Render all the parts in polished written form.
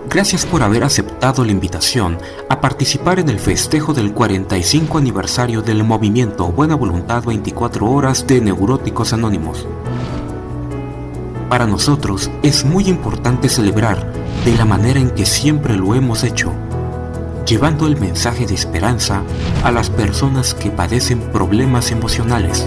Gracias por haber aceptado la invitación a participar en el festejo del 45 aniversario del movimiento Buena Voluntad 24 Horas de Neuróticos Anónimos. Para nosotros es muy importante celebrar de la manera en que siempre lo hemos hecho, llevando el mensaje de esperanza a las personas que padecen problemas emocionales.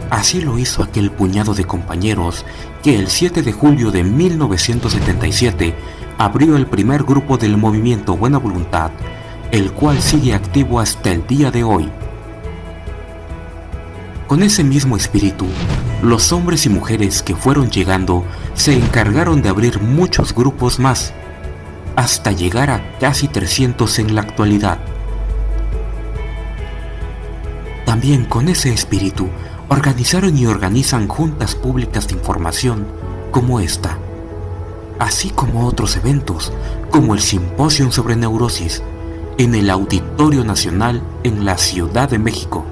Así lo hizo aquel puñado de compañeros que el 7 de julio de 1977 abrió el primer grupo del movimiento Buena Voluntad, el cual sigue activo hasta el día de hoy. Con ese mismo espíritu, los hombres y mujeres que fueron llegando se encargaron de abrir muchos grupos más, hasta llegar a casi 300 en la actualidad. También con ese espíritu, organizaron y organizan juntas públicas de información como esta, así como otros eventos como el Simposio sobre Neurosis en el Auditorio Nacional en la Ciudad de México,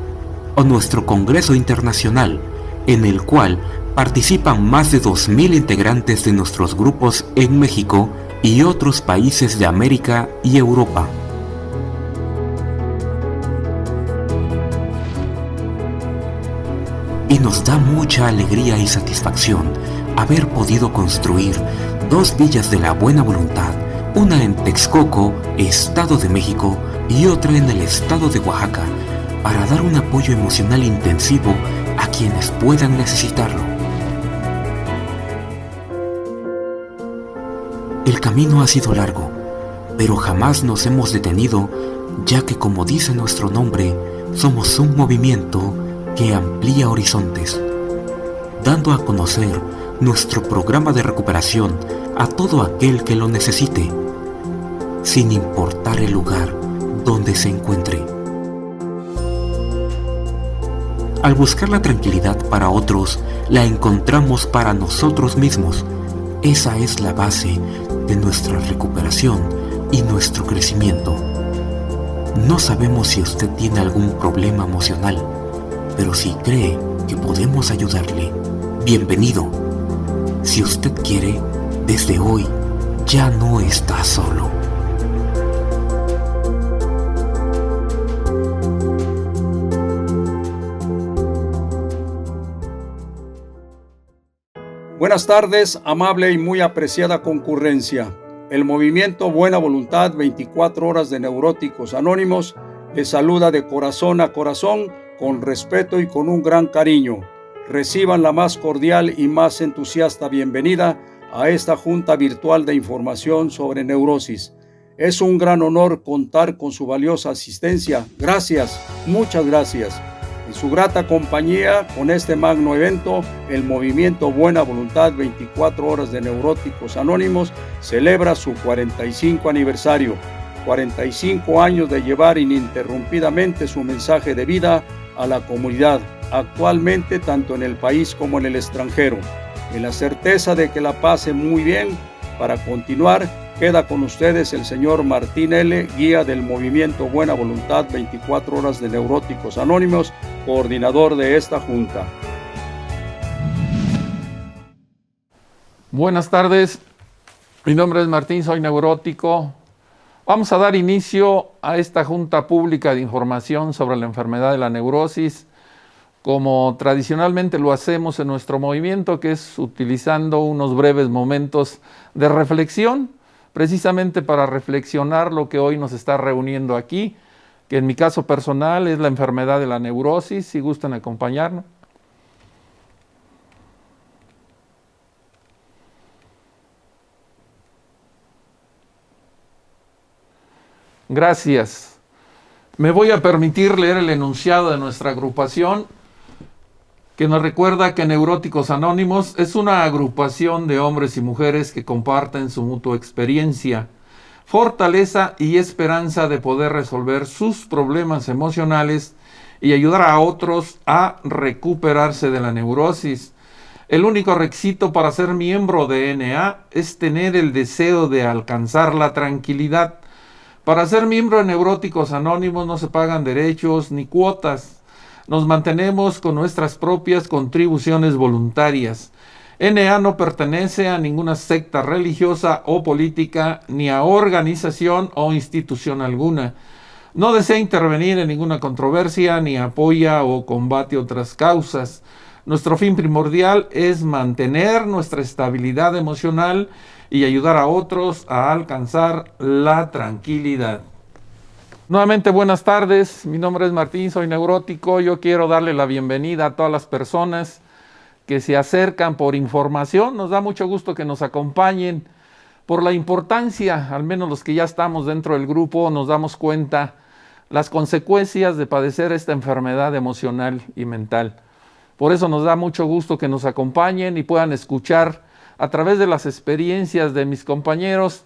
o nuestro Congreso Internacional, en el cual participan más de 2,000 integrantes de nuestros grupos en México y otros países de América y Europa. Y nos da mucha alegría y satisfacción haber podido construir 2 villas de la Buena Voluntad, una en Texcoco, Estado de México, y otra en el estado de Oaxaca, para dar un apoyo emocional intensivo a quienes puedan necesitarlo. El camino ha sido largo, pero jamás nos hemos detenido, ya que, como dice nuestro nombre, somos un movimiento que amplía horizontes, dando a conocer nuestro programa de recuperación a todo aquel que lo necesite, sin importar el lugar donde se encuentre. Al buscar la tranquilidad para otros, la encontramos para nosotros mismos. Esa es la base de nuestra recuperación y nuestro crecimiento. No sabemos si usted tiene algún problema emocional, pero si cree que podemos ayudarle, bienvenido. Si usted quiere, desde hoy ya no está solo. Buenas tardes, amable y muy apreciada concurrencia. El movimiento Buena Voluntad 24 Horas de Neuróticos Anónimos les saluda de corazón a corazón, con respeto y con un gran cariño. Reciban la más cordial y más entusiasta bienvenida a esta junta virtual de información sobre neurosis. Es un gran honor contar con su valiosa asistencia. Gracias, muchas gracias. En su grata compañía, con este magno evento, el movimiento Buena Voluntad 24 Horas de Neuróticos Anónimos celebra su 45 aniversario, 45 años de llevar ininterrumpidamente su mensaje de vida a la comunidad, actualmente tanto en el país como en el extranjero. En la certeza de que la pasen muy bien, para continuar, queda con ustedes el señor Martín L., guía del movimiento Buena Voluntad 24 Horas de Neuróticos Anónimos, coordinador de esta junta. Buenas tardes, mi nombre es Martín, soy neurótico. Vamos a dar inicio a esta junta pública de información sobre la enfermedad de la neurosis, como tradicionalmente lo hacemos en nuestro movimiento, que es utilizando unos breves momentos de reflexión, precisamente para reflexionar lo que hoy nos está reuniendo aquí, que en mi caso personal es la enfermedad de la neurosis, si gustan acompañarnos. Gracias. Me voy a permitir leer el enunciado de nuestra agrupación, que nos recuerda que Neuróticos Anónimos es una agrupación de hombres y mujeres que comparten su mutua experiencia, fortaleza y esperanza de poder resolver sus problemas emocionales y ayudar a otros a recuperarse de la neurosis. El único requisito para ser miembro de NA es tener el deseo de alcanzar la tranquilidad. Para ser miembro de Neuróticos Anónimos no se pagan derechos ni cuotas. nos mantenemos con nuestras propias contribuciones voluntarias. NA no pertenece a ninguna secta religiosa o política, ni a organización o institución alguna. No desea intervenir en ninguna controversia, ni apoya o combate otras causas. Nuestro fin primordial es mantener nuestra estabilidad emocional y ayudar a otros a alcanzar la tranquilidad. Nuevamente buenas tardes, mi nombre es Martín, soy neurótico. Yo quiero darle la bienvenida a todas las personas que se acercan por información. Nos da mucho gusto que nos acompañen por la importancia, al menos los que ya estamos dentro del grupo, nos damos cuenta las consecuencias de padecer esta enfermedad emocional y mental. Por eso nos da mucho gusto que nos acompañen y puedan escuchar a través de las experiencias de mis compañeros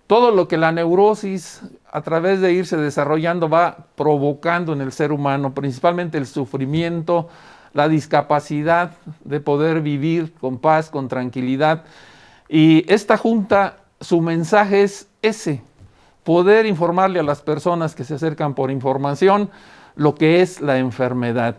todo lo que la neurosis, a través de irse desarrollando, va provocando en el ser humano, principalmente el sufrimiento, la discapacidad de poder vivir con paz, con tranquilidad. Y esta junta, su mensaje es ese: poder informarle a las personas que se acercan por información lo que es la enfermedad.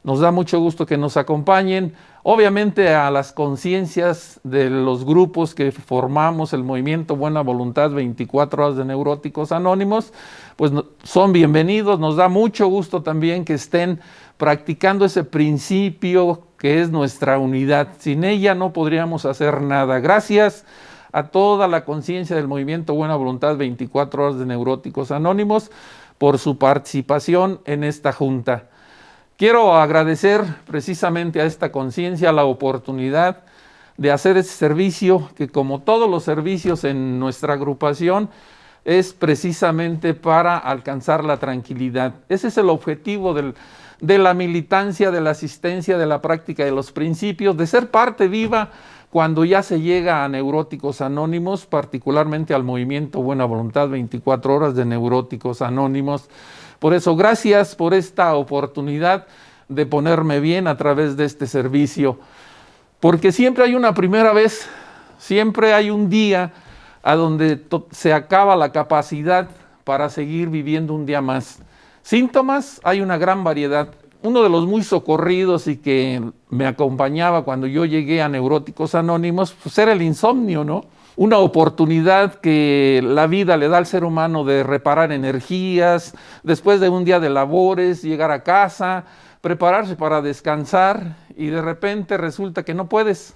Nos da mucho gusto que nos acompañen. Obviamente a las conciencias de los grupos que formamos el movimiento Buena Voluntad 24 Horas de Neuróticos Anónimos, pues son bienvenidos. Nos da mucho gusto también que estén practicando ese principio que es nuestra unidad. Sin ella no podríamos hacer nada. Gracias a toda la conciencia del movimiento Buena Voluntad 24 Horas de Neuróticos Anónimos por su participación en esta junta. Quiero agradecer precisamente a esta conciencia la oportunidad de hacer este servicio, que como todos los servicios en nuestra agrupación, es precisamente para alcanzar la tranquilidad. Ese es el objetivo de la militancia, de la asistencia, de la práctica de los principios, de ser parte viva cuando ya se llega a Neuróticos Anónimos, particularmente al movimiento Buena Voluntad 24 Horas de Neuróticos Anónimos. Por eso, gracias por esta oportunidad de ponerme bien a través de este servicio, porque siempre hay una primera vez, siempre hay un día a donde se acaba la capacidad para seguir viviendo un día más. Síntomas, hay una gran variedad. Uno de los muy socorridos y que me acompañaba cuando yo llegué a Neuróticos Anónimos, pues era el insomnio, ¿no? Una oportunidad que la vida le da al ser humano de reparar energías, después de un día de labores, llegar a casa, prepararse para descansar, y de repente resulta que no puedes,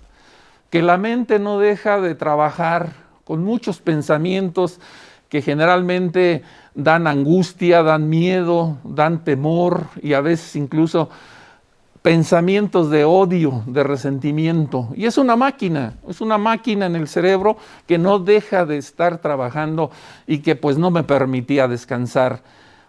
que la mente no deja de trabajar con muchos pensamientos que generalmente dan angustia, dan miedo, dan temor y a veces incluso pensamientos de odio, de resentimiento. Y es una máquina en el cerebro que no deja de estar trabajando y que pues no me permitía descansar.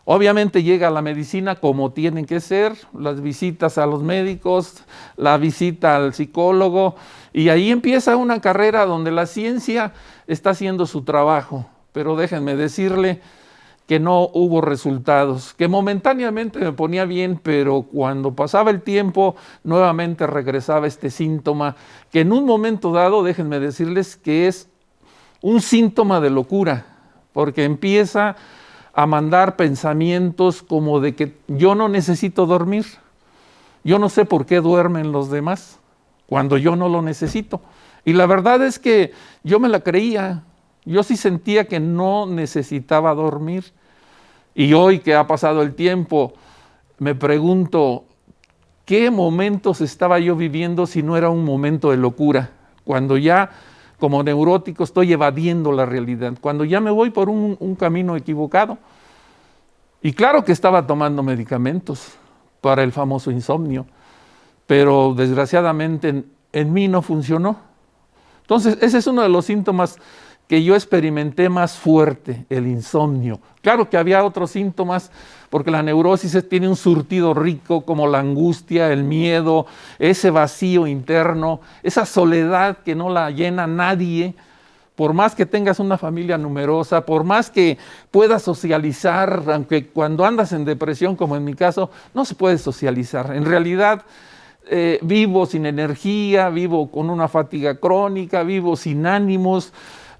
Obviamente llega la medicina como tienen que ser, las visitas a los médicos, la visita al psicólogo, y ahí empieza una carrera donde la ciencia está haciendo su trabajo. Pero déjenme decirle que no hubo resultados, que momentáneamente me ponía bien, pero cuando pasaba el tiempo nuevamente regresaba este síntoma, que en un momento dado, déjenme decirles que es un síntoma de locura, porque empieza a mandar pensamientos como de que yo no necesito dormir, yo no sé por qué duermen los demás cuando yo no lo necesito. Y la verdad es que yo me la creía. Yo sí sentía que no necesitaba dormir. Y hoy que ha pasado el tiempo, me pregunto, ¿qué momentos estaba yo viviendo si no era un momento de locura? Cuando ya, como neurótico, estoy evadiendo la realidad. Cuando ya me voy por un camino equivocado. Y claro que estaba tomando medicamentos para el famoso insomnio, pero desgraciadamente en mí no funcionó. Entonces, ese es uno de los síntomas que yo experimenté más fuerte, el insomnio. Claro que había otros síntomas, porque la neurosis tiene un surtido rico, como la angustia, el miedo, ese vacío interno, esa soledad que no la llena nadie. Por más que tengas una familia numerosa, por más que puedas socializar, aunque cuando andas en depresión, como en mi caso, no se puede socializar. En realidad, vivo sin energía, vivo con una fatiga crónica, vivo sin ánimos,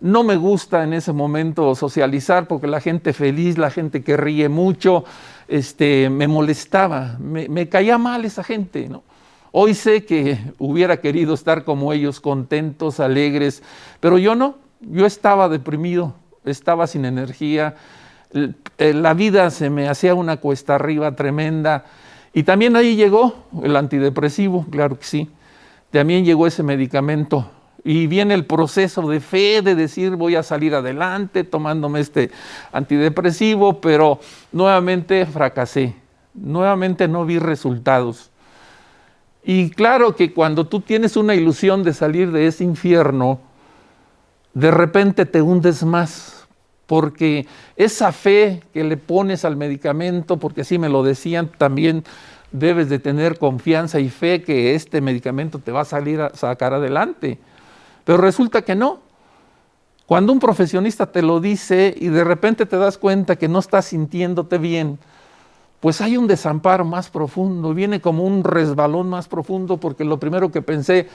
No me gusta en ese momento socializar porque la gente feliz, la gente que ríe mucho, me molestaba, me caía mal esa gente, ¿no? Hoy sé que hubiera querido estar como ellos, contentos, alegres, pero yo no, yo estaba deprimido, estaba sin energía, la vida se me hacía una cuesta arriba tremenda, y también ahí llegó el antidepresivo, claro que sí, también llegó ese medicamento, y viene el proceso de fe, de decir voy a salir adelante tomándome este antidepresivo, pero nuevamente fracasé, nuevamente no vi resultados. Y claro que cuando tú tienes una ilusión de salir de ese infierno, de repente te hundes más, porque esa fe que le pones al medicamento, porque así me lo decían, también debes de tener confianza y fe que este medicamento te va a sacar adelante. Pero resulta que no. Cuando un profesionista te lo dice y de repente te das cuenta que no estás sintiéndote bien, pues hay un desamparo más profundo, viene como un resbalón más profundo, porque lo primero que pensé,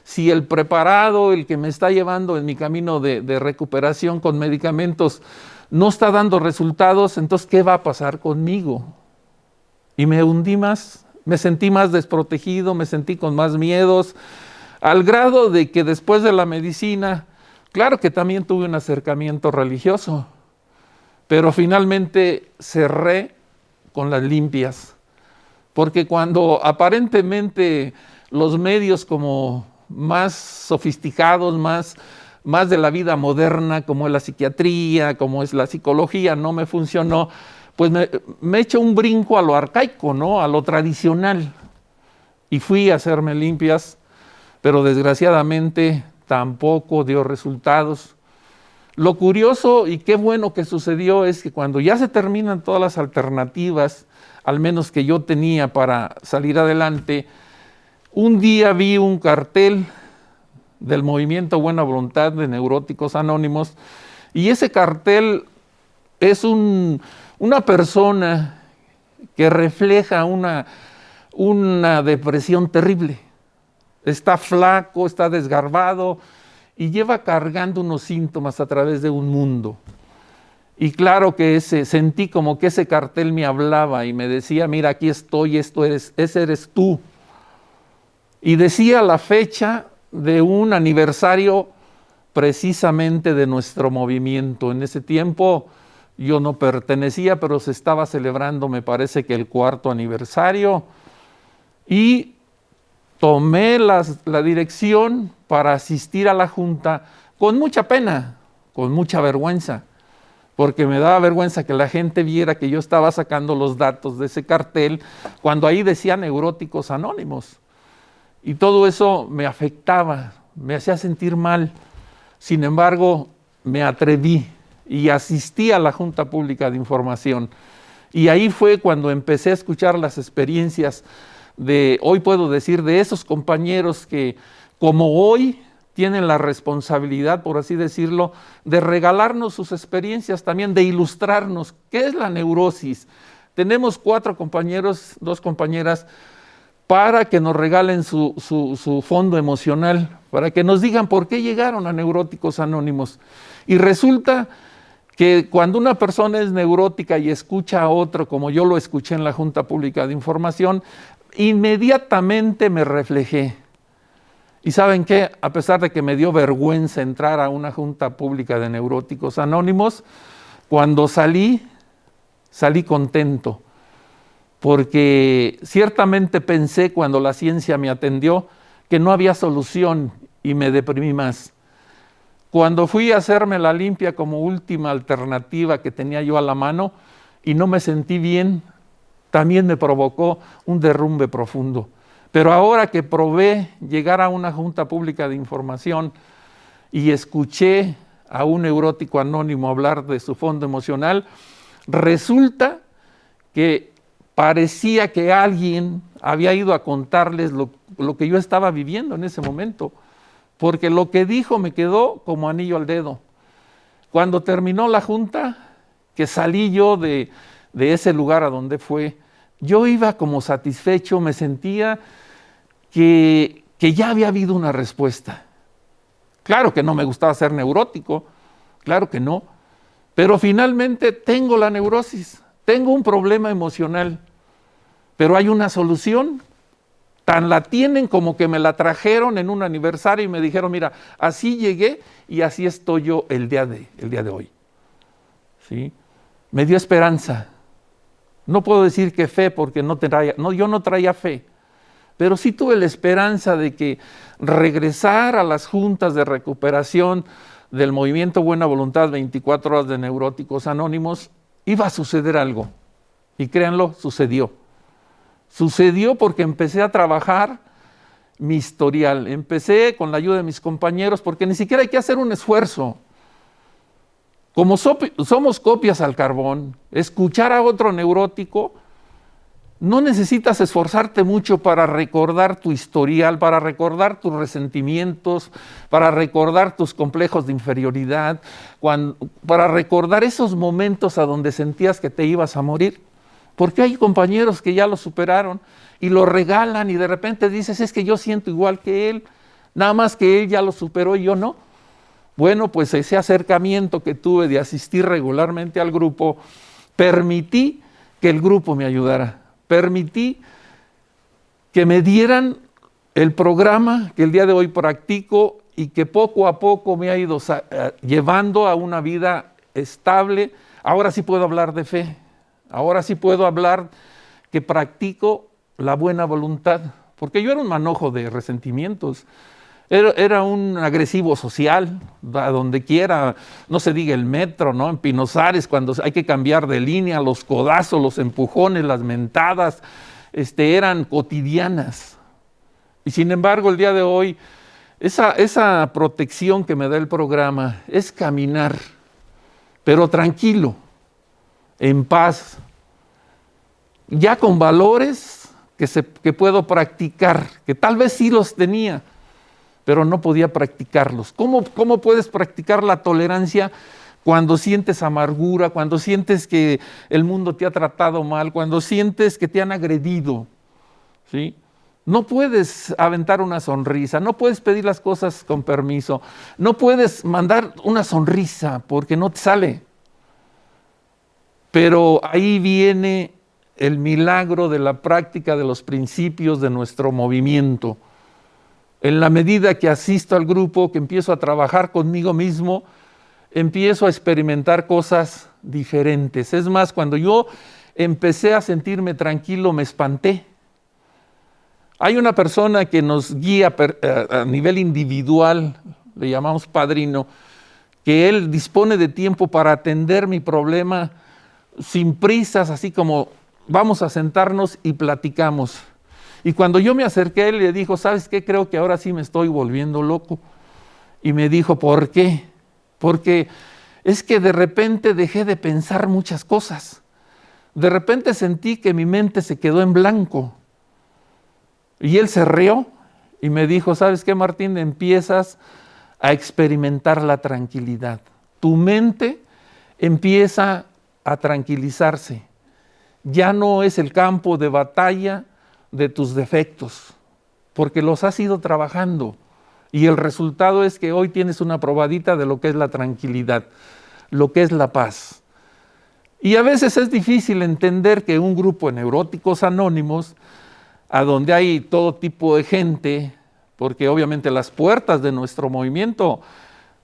si el preparado, el que me está llevando en mi camino de recuperación con medicamentos, no está dando resultados, entonces ¿qué va a pasar conmigo? Y me hundí más, me sentí más desprotegido, me sentí con más miedos, al grado de que después de la medicina, claro que también tuve un acercamiento religioso, pero finalmente cerré con las limpias, porque cuando aparentemente los medios como más sofisticados, más de la vida moderna, como es la psiquiatría, como es la psicología, no me funcionó, pues me echo un brinco a lo arcaico, ¿no? A lo tradicional, y fui a hacerme limpias, pero desgraciadamente tampoco dio resultados. Lo curioso y qué bueno que sucedió es que cuando ya se terminan todas las alternativas, al menos que yo tenía para salir adelante, un día vi un cartel del Movimiento Buena Voluntad de Neuróticos Anónimos, y ese cartel es una persona que refleja una depresión terrible. Está flaco, está desgarbado, y lleva cargando unos síntomas a través de un mundo. Y claro que sentí como que ese cartel me hablaba y me decía, mira, aquí estoy, ese eres tú. Y decía la fecha de un aniversario precisamente de nuestro movimiento. En ese tiempo yo no pertenecía, pero se estaba celebrando, me parece que el 4º aniversario, y tomé la dirección para asistir a la junta con mucha pena, con mucha vergüenza, porque me daba vergüenza que la gente viera que yo estaba sacando los datos de ese cartel cuando ahí decía Neuróticos Anónimos. Y todo eso me afectaba, me hacía sentir mal. Sin embargo, me atreví y asistí a la Junta Pública de Información. Y ahí fue cuando empecé a escuchar las experiencias hoy puedo decir, de esos compañeros que como hoy tienen la responsabilidad, por así decirlo, de regalarnos sus experiencias también, de ilustrarnos qué es la neurosis. Tenemos 4 compañeros, 2 compañeras, para que nos regalen su fondo emocional, para que nos digan por qué llegaron a Neuróticos Anónimos. Y resulta que cuando una persona es neurótica y escucha a otro, como yo lo escuché en la Junta Pública de Información, inmediatamente me reflejé. Y ¿saben qué? A pesar de que me dio vergüenza entrar a una Junta Pública de Neuróticos Anónimos, cuando salí contento, porque ciertamente pensé cuando la ciencia me atendió que no había solución y me deprimí más. Cuando fui a hacerme la limpia como última alternativa que tenía yo a la mano y no me sentí bien, también me provocó un derrumbe profundo. Pero ahora que probé llegar a una Junta Pública de Información y escuché a un neurótico anónimo hablar de su fondo emocional, resulta que parecía que alguien había ido a contarles lo que yo estaba viviendo en ese momento, porque lo que dijo me quedó como anillo al dedo. Cuando terminó la junta, que salí yo de ese lugar a donde fue, yo iba como satisfecho, me sentía que ya había habido una respuesta. Claro que no me gustaba ser neurótico, Claro que no. Pero finalmente tengo la neurosis, tengo un problema emocional, pero hay una solución. Tan la tienen como que me la trajeron en un aniversario y me dijeron, mira, así llegué y así estoy yo el día de hoy. ¿Sí? Me dio esperanza. No puedo decir que fe porque yo no traía fe, pero sí tuve la esperanza de que regresar a las juntas de recuperación del movimiento Buena Voluntad 24 horas de Neuróticos Anónimos iba a suceder algo. Y créanlo, sucedió. Sucedió porque empecé a trabajar mi historial. Empecé con la ayuda de mis compañeros porque ni siquiera hay que hacer un esfuerzo. Como somos copias al carbón, escuchar a otro neurótico, no necesitas esforzarte mucho para recordar tu historial, para recordar tus resentimientos, para recordar tus complejos de inferioridad, para recordar esos momentos a donde sentías que te ibas a morir. Porque hay compañeros que ya lo superaron y lo regalan y de repente dices, es que yo siento igual que él, nada más que él ya lo superó y yo no. Bueno, pues ese acercamiento que tuve de asistir regularmente al grupo, permití que el grupo me ayudara, permití que me dieran el programa que el día de hoy practico y que poco a poco me ha ido llevando a una vida estable. Ahora sí puedo hablar de fe. Ahora sí puedo hablar que practico la buena voluntad, porque yo era un manojo de resentimientos, era un agresivo social, a donde quiera, no se diga el metro, ¿no? En Pinozares, cuando hay que cambiar de línea, los codazos, los empujones, las mentadas, eran cotidianas. Y sin embargo, el día de hoy, esa protección que me da el programa es caminar, pero tranquilo, en paz, ya con valores que puedo practicar, que tal vez sí los tenía, pero no podía practicarlos. ¿Cómo puedes practicar la tolerancia cuando sientes amargura, cuando sientes que el mundo te ha tratado mal, cuando sientes que te han agredido? ¿Sí? No puedes aventar una sonrisa, no puedes pedir las cosas con permiso, no puedes mandar una sonrisa porque no te sale. Pero ahí viene el milagro de la práctica de los principios de nuestro movimiento. En la medida que asisto al grupo, que empiezo a trabajar conmigo mismo, empiezo a experimentar cosas diferentes. Es más, cuando yo empecé a sentirme tranquilo, me espanté. Hay una persona que nos guía a nivel individual, le llamamos padrino, que él dispone de tiempo para atender mi problema sin prisas, así como vamos a sentarnos y platicamos. Y cuando yo me acerqué a él, le dijo, ¿sabes qué? Creo que ahora sí me estoy volviendo loco. Y me dijo, ¿por qué? Porque es que de repente dejé de pensar muchas cosas. De repente sentí que mi mente se quedó en blanco. Y él se rió y me dijo, ¿sabes qué, Martín? Empiezas a experimentar la tranquilidad. Tu mente empieza a tranquilizarse. Ya no es el campo de batalla de tus defectos, porque los has ido trabajando. Y el resultado es que hoy tienes una probadita de lo que es la tranquilidad, lo que es la paz. Y a veces es difícil entender que un grupo de neuróticos anónimos, a donde hay todo tipo de gente, porque obviamente las puertas de nuestro movimiento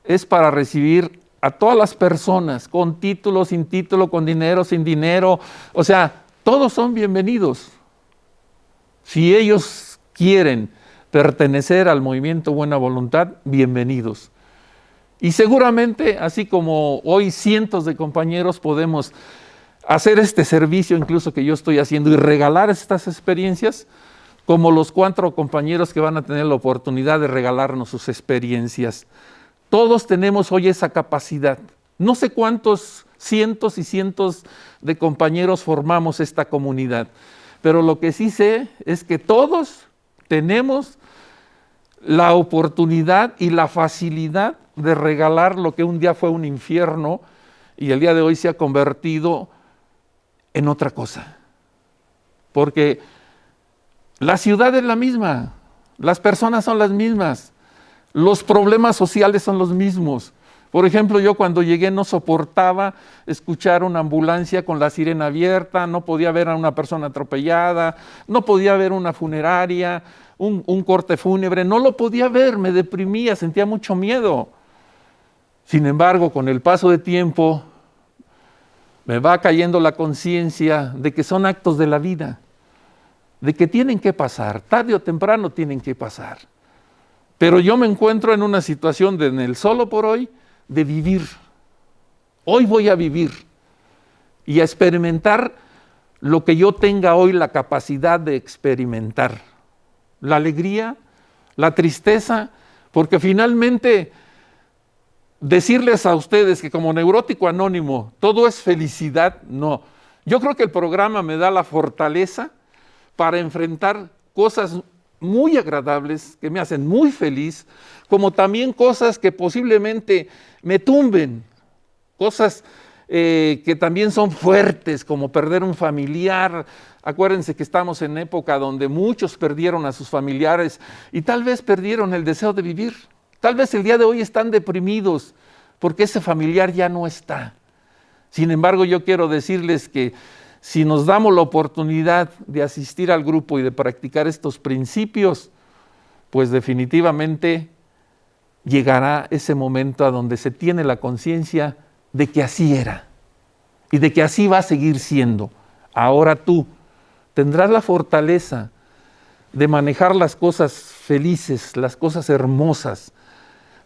es para recibir a todas las personas, con título, sin título, con dinero, sin dinero, o sea, todos son bienvenidos. Si ellos quieren pertenecer al movimiento Buena Voluntad, bienvenidos. Y seguramente, así como hoy cientos de compañeros podemos hacer este servicio incluso que yo estoy haciendo y regalar estas experiencias, como los 4 compañeros que van a tener la oportunidad de regalarnos sus experiencias. Todos tenemos hoy esa capacidad. No sé cuántos cientos y cientos de compañeros formamos esta comunidad, pero lo que sí sé es que todos tenemos la oportunidad y la facilidad de regalar lo que un día fue un infierno y el día de hoy se ha convertido en otra cosa. Porque la ciudad es la misma, las personas son las mismas, los problemas sociales son los mismos, Por ejemplo, yo cuando llegué no soportaba escuchar una ambulancia con la sirena abierta, no podía ver a una persona atropellada, no podía ver una funeraria, un corte fúnebre, no lo podía ver, me deprimía, sentía mucho miedo. Sin embargo, con el paso de tiempo, me va cayendo la conciencia de que son actos de la vida, de que tienen que pasar, tarde o temprano tienen que pasar. Pero yo me encuentro en una situación en el solo por hoy, de vivir. Hoy voy a vivir y a experimentar lo que yo tenga hoy la capacidad de experimentar. La alegría, la tristeza, porque finalmente decirles a ustedes que como neurótico anónimo todo es felicidad, no. Yo creo que el programa me da la fortaleza para enfrentar cosas muy agradables, que me hacen muy feliz, como también cosas que posiblemente me tumben, cosas que también son fuertes, como perder un familiar. Acuérdense que estamos en época donde muchos perdieron a sus familiares y tal vez perdieron el deseo de vivir. Tal vez el día de hoy están deprimidos porque ese familiar ya no está. Sin embargo, yo quiero decirles que si nos damos la oportunidad de asistir al grupo y de practicar estos principios, pues definitivamente llegará ese momento a donde se tiene la conciencia de que así era y de que así va a seguir siendo. Ahora tú tendrás la fortaleza de manejar las cosas felices, las cosas hermosas,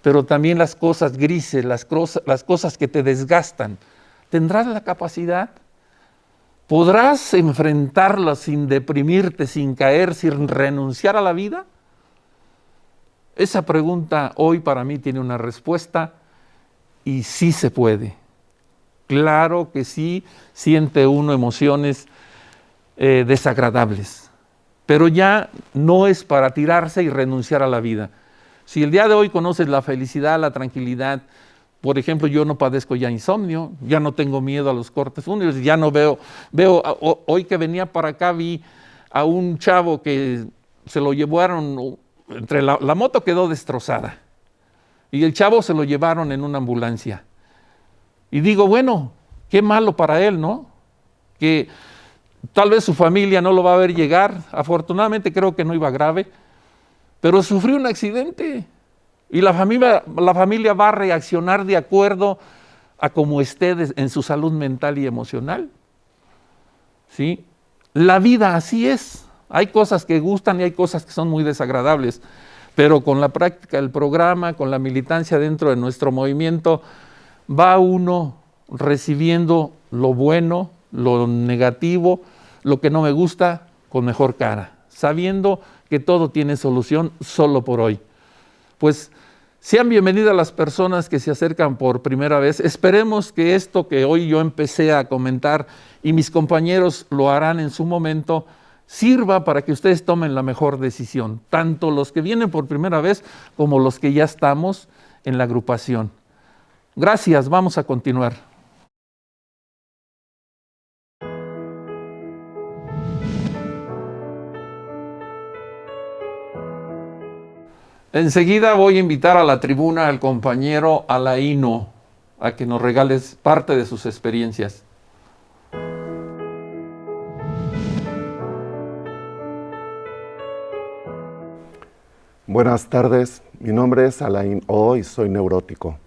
pero también las cosas grises, las cosas que te desgastan. ¿Tendrás la capacidad? ¿Podrás enfrentarlas sin deprimirte, sin caer, sin renunciar a la vida? Esa pregunta hoy para mí tiene una respuesta y sí se puede. Claro que sí siente uno emociones desagradables, pero ya no es para tirarse y renunciar a la vida. Si el día de hoy conoces la felicidad, la tranquilidad, por ejemplo, yo no padezco ya insomnio, ya no tengo miedo a los cortes fúnebres, ya no veo, hoy que venía para acá vi a un chavo que se lo llevaron, entre la moto quedó destrozada y el chavo se lo llevaron en una ambulancia. Y digo, bueno, qué malo para él, ¿no? Que tal vez su familia no lo va a ver llegar, afortunadamente creo que no iba grave, pero sufrió un accidente. Y la familia va a reaccionar de acuerdo a cómo esté en su salud mental y emocional. ¿Sí? La vida así es. Hay cosas que gustan y hay cosas que son muy desagradables. Pero con la práctica del programa, con la militancia dentro de nuestro movimiento, va uno recibiendo lo bueno, lo negativo, lo que no me gusta, con mejor cara, sabiendo que todo tiene solución solo por hoy. Pues sean bienvenidas las personas que se acercan por primera vez. Esperemos que esto que hoy yo empecé a comentar y mis compañeros lo harán en su momento, sirva para que ustedes tomen la mejor decisión, tanto los que vienen por primera vez como los que ya estamos en la agrupación. Gracias, vamos a continuar. Enseguida voy a invitar a la tribuna al compañero Alaino a que nos regales parte de sus experiencias. Buenas tardes, mi nombre es Alain O y soy neurótico.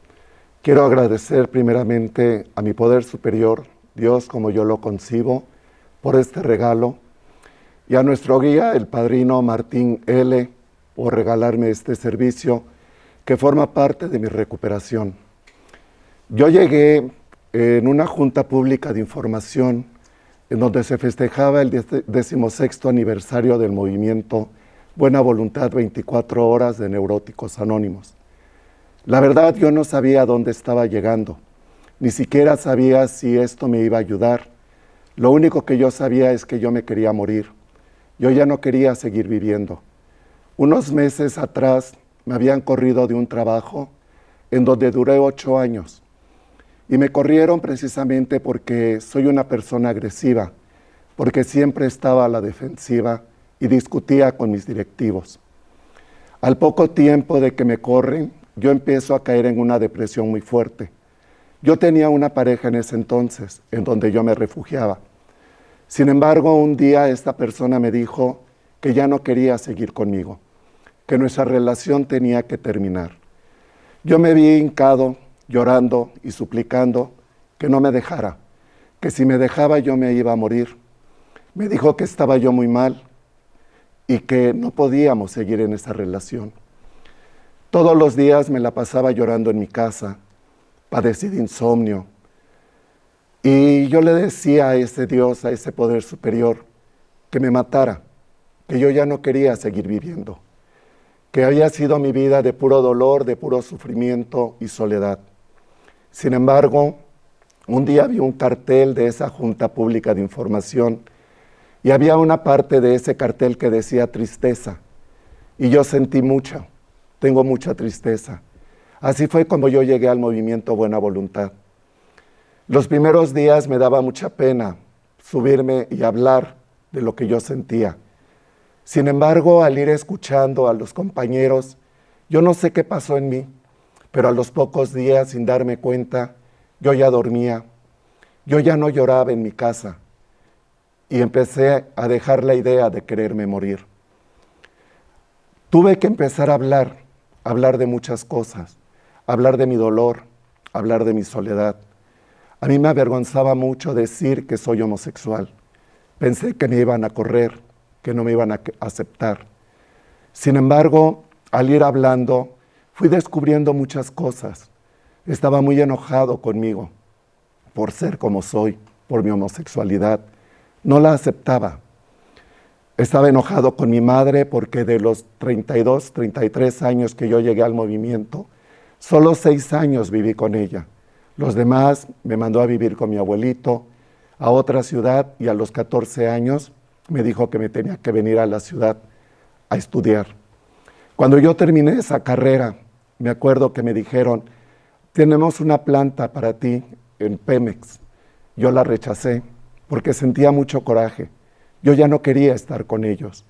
Quiero agradecer primeramente a mi poder superior, Dios como yo lo concibo, por este regalo, y a nuestro guía, el padrino Martín L., por regalarme este servicio que forma parte de mi recuperación. Yo llegué en una junta pública de información en donde se festejaba el 16º aniversario del movimiento Buena Voluntad 24 Horas de Neuróticos Anónimos. La verdad, yo no sabía a dónde estaba llegando, ni siquiera sabía si esto me iba a ayudar. Lo único que yo sabía es que yo me quería morir. Yo ya no quería seguir viviendo. Unos meses atrás me habían corrido de un trabajo en donde duré 8 años. Y me corrieron precisamente porque soy una persona agresiva, porque siempre estaba a la defensiva y discutía con mis directivos. Al poco tiempo de que me corren, yo empiezo a caer en una depresión muy fuerte. Yo tenía una pareja en ese entonces, en donde yo me refugiaba. Sin embargo, un día esta persona me dijo que ya no quería seguir conmigo, que nuestra relación tenía que terminar. Yo me vi hincado, llorando y suplicando que no me dejara, que si me dejaba yo me iba a morir. Me dijo que estaba yo muy mal y que no podíamos seguir en esa relación. Todos los días me la pasaba llorando en mi casa, padecí de insomnio. Y yo le decía a ese Dios, a ese poder superior, que me matara, que yo ya no quería seguir viviendo, que había sido mi vida de puro dolor, de puro sufrimiento y soledad. Sin embargo, un día vi un cartel de esa Junta Pública de Información y había una parte de ese cartel que decía tristeza. Y yo sentí mucha, tengo mucha tristeza. Así fue como yo llegué al movimiento Buena Voluntad. Los primeros días me daba mucha pena subirme y hablar de lo que yo sentía. Sin embargo, al ir escuchando a los compañeros, yo no sé qué pasó en mí, pero a los pocos días, sin darme cuenta, yo ya dormía, yo ya no lloraba en mi casa y empecé a dejar la idea de quererme morir. Tuve que empezar a hablar de muchas cosas, hablar de mi dolor, hablar de mi soledad. A mí me avergonzaba mucho decir que soy homosexual. Pensé que me iban a correr, que no me iban a aceptar. Sin embargo, al ir hablando, fui descubriendo muchas cosas. Estaba muy enojado conmigo por ser como soy, por mi homosexualidad. No la aceptaba. Estaba enojado con mi madre porque de los 32, 33 años que yo llegué al movimiento, solo 6 años viví con ella. Los demás me mandó a vivir con mi abuelito a otra ciudad y a los 14 años me dijo que me tenía que venir a la ciudad a estudiar. Cuando yo terminé esa carrera, me acuerdo que me dijeron, tenemos una planta para ti en Pemex. Yo la rechacé porque sentía mucho coraje. Yo ya no quería estar con ellos.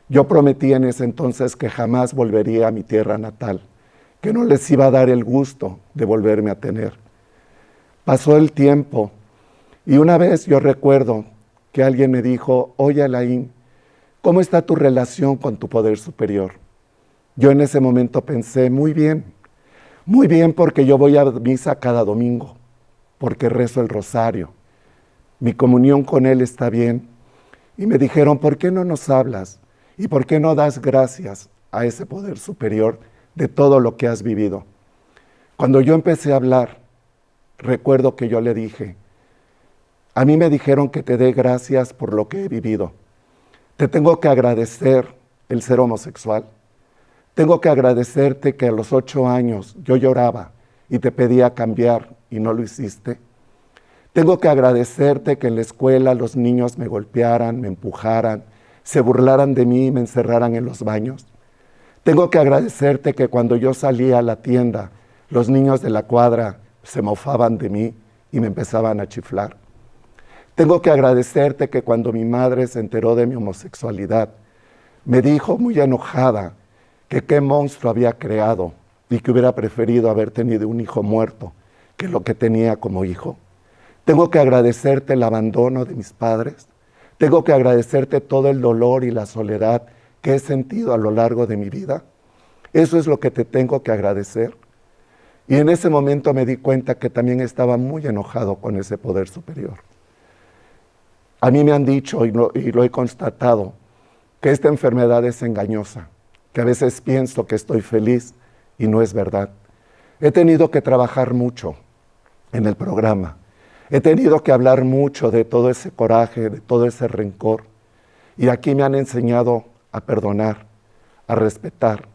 Yo prometí en ese entonces que jamás volvería a mi tierra natal, que no les iba a dar el gusto de volverme a tener. Pasó el tiempo y una vez yo recuerdo que alguien me dijo, oye Alain, ¿cómo está tu relación con tu poder superior? Yo en ese momento pensé, muy bien porque yo voy a misa cada domingo, porque rezo el rosario, mi comunión con él está bien. Y me dijeron, ¿por qué no nos hablas? ¿Y por qué no das gracias a ese poder superior de todo lo que has vivido? Cuando yo empecé a hablar, recuerdo que yo le dije, a mí me dijeron que te dé gracias por lo que he vivido. Te tengo que agradecer el ser homosexual. Tengo que agradecerte que a los 8 años yo lloraba y te pedía cambiar y no lo hiciste. Tengo que agradecerte que en la escuela los niños me golpearan, me empujaran, se burlaran de mí y me encerraran en los baños. Tengo que agradecerte que cuando yo salía a la tienda, los niños de la cuadra se mofaban de mí y me empezaban a chiflar. Tengo que agradecerte que cuando mi madre se enteró de mi homosexualidad, me dijo muy enojada que qué monstruo había creado y que hubiera preferido haber tenido un hijo muerto que lo que tenía como hijo. Tengo que agradecerte el abandono de mis padres. Tengo que agradecerte todo el dolor y la soledad que he sentido a lo largo de mi vida. Eso es lo que te tengo que agradecer. Y en ese momento me di cuenta que también estaba muy enojado con ese poder superior. A mí me han dicho, y lo he constatado, que esta enfermedad es engañosa, que a veces pienso que estoy feliz y no es verdad. He tenido que trabajar mucho en el programa. He tenido que hablar mucho de todo ese coraje, de todo ese rencor. Y aquí me han enseñado a perdonar, a respetar.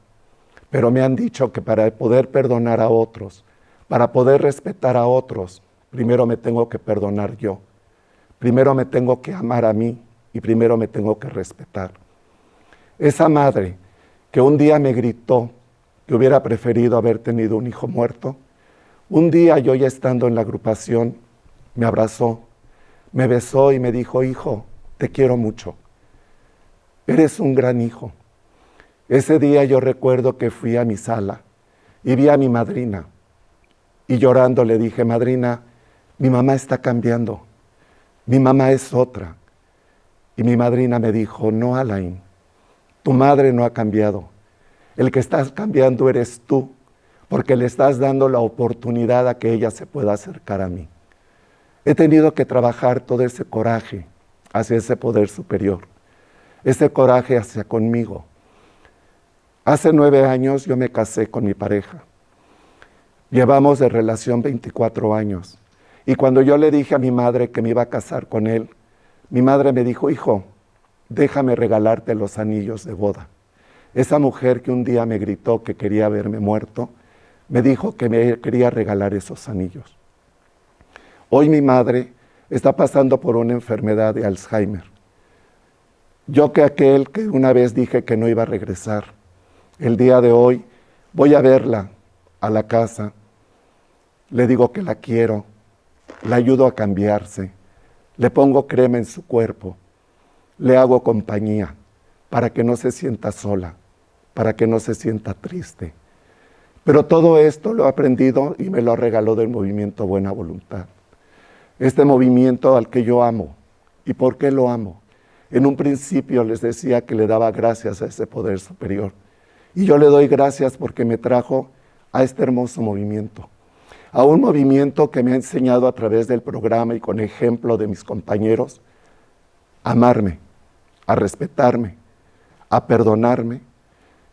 Pero me han dicho que para poder perdonar a otros, para poder respetar a otros, primero me tengo que perdonar yo. Primero me tengo que amar a mí y primero me tengo que respetar. Esa madre que un día me gritó que hubiera preferido haber tenido un hijo muerto, un día yo ya estando en la agrupación, me abrazó, me besó y me dijo, hijo, te quiero mucho. Eres un gran hijo. Ese día yo recuerdo que fui a mi sala y vi a mi madrina. Y llorando le dije, madrina, mi mamá está cambiando. Mi mamá es otra. Y mi madrina me dijo, no, Alain, tu madre no ha cambiado. El que estás cambiando eres tú, porque le estás dando la oportunidad a que ella se pueda acercar a mí. He tenido que trabajar todo ese coraje hacia ese poder superior, ese coraje hacia conmigo. Hace 9 años yo me casé con mi pareja. Llevamos de relación 24 años. Y cuando yo le dije a mi madre que me iba a casar con él, mi madre me dijo, hijo, déjame regalarte los anillos de boda. Esa mujer que un día me gritó que quería verme muerto, me dijo que me quería regalar esos anillos. Hoy mi madre está pasando por una enfermedad de Alzheimer. Yo que aquel que una vez dije que no iba a regresar, el día de hoy voy a verla a la casa, le digo que la quiero, la ayudo a cambiarse, le pongo crema en su cuerpo, le hago compañía para que no se sienta sola, para que no se sienta triste. Pero todo esto lo he aprendido y me lo regaló del movimiento Buena Voluntad. Este movimiento al que yo amo. ¿Y por qué lo amo? En un principio les decía que le daba gracias a ese poder superior. Y yo le doy gracias porque me trajo a este hermoso movimiento. A un movimiento que me ha enseñado a través del programa y con ejemplo de mis compañeros, a amarme, a respetarme, a perdonarme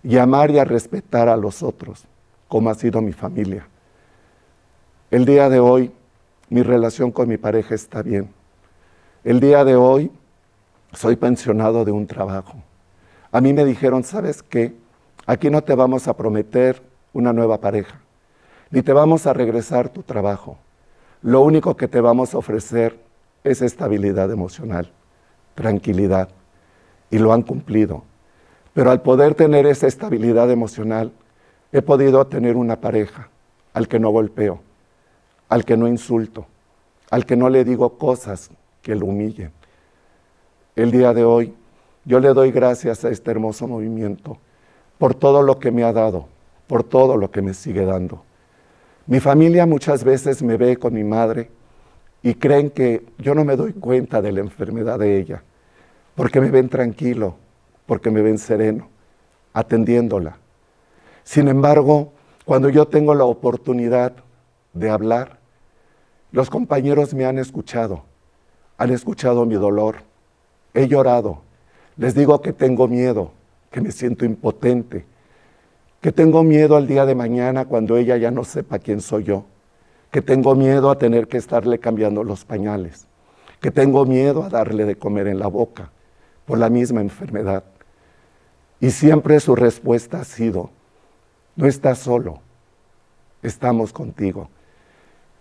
y a amar y a respetar a los otros, como ha sido mi familia. El día de hoy, mi relación con mi pareja está bien. El día de hoy, soy pensionado de un trabajo. A mí me dijeron, ¿sabes qué? Aquí no te vamos a prometer una nueva pareja, ni te vamos a regresar tu trabajo. Lo único que te vamos a ofrecer es estabilidad emocional, tranquilidad, y lo han cumplido. Pero al poder tener esa estabilidad emocional, he podido tener una pareja al que no golpeo, al que no insulto, al que no le digo cosas que lo humillen. El día de hoy, yo le doy gracias a este hermoso movimiento por todo lo que me ha dado, por todo lo que me sigue dando. Mi familia muchas veces me ve con mi madre y creen que yo no me doy cuenta de la enfermedad de ella, porque me ven tranquilo, porque me ven sereno, atendiéndola. Sin embargo, cuando yo tengo la oportunidad de hablar, los compañeros me han escuchado mi dolor, he llorado, les digo que tengo miedo, que me siento impotente, que tengo miedo al día de mañana cuando ella ya no sepa quién soy yo, que tengo miedo a tener que estarle cambiando los pañales, que tengo miedo a darle de comer en la boca por la misma enfermedad. Y siempre su respuesta ha sido, no estás solo, estamos contigo.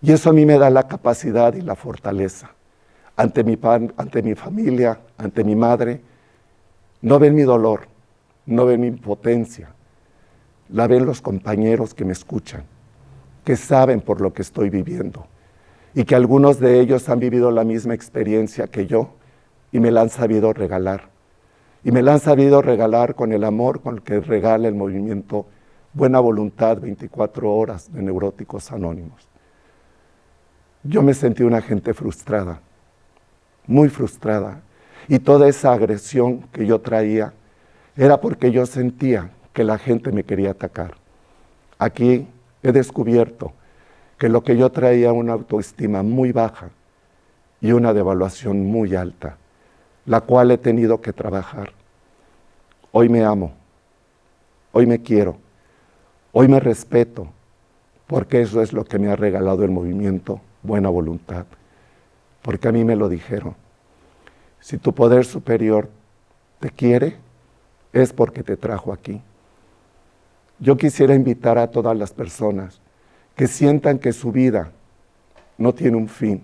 Y eso a mí me da la capacidad y la fortaleza. Ante mi familia, ante mi madre, no ven mi dolor, no ven mi impotencia, la ven los compañeros que me escuchan, que saben por lo que estoy viviendo y que algunos de ellos han vivido la misma experiencia que yo y me la han sabido regalar. Y me la han sabido regalar con el amor con el que regala el movimiento Buena Voluntad 24 horas de Neuróticos Anónimos. Yo me sentí una gente frustrada, muy frustrada, y toda esa agresión que yo traía era porque yo sentía que la gente me quería atacar. Aquí he descubierto que lo que yo traía una autoestima muy baja y una devaluación muy alta, la cual he tenido que trabajar. Hoy me amo, hoy me quiero, hoy me respeto, porque eso es lo que me ha regalado el movimiento Buena Voluntad, porque a mí me lo dijeron. Si tu poder superior te quiere, es porque te trajo aquí. Yo quisiera invitar a todas las personas que sientan que su vida no tiene un fin.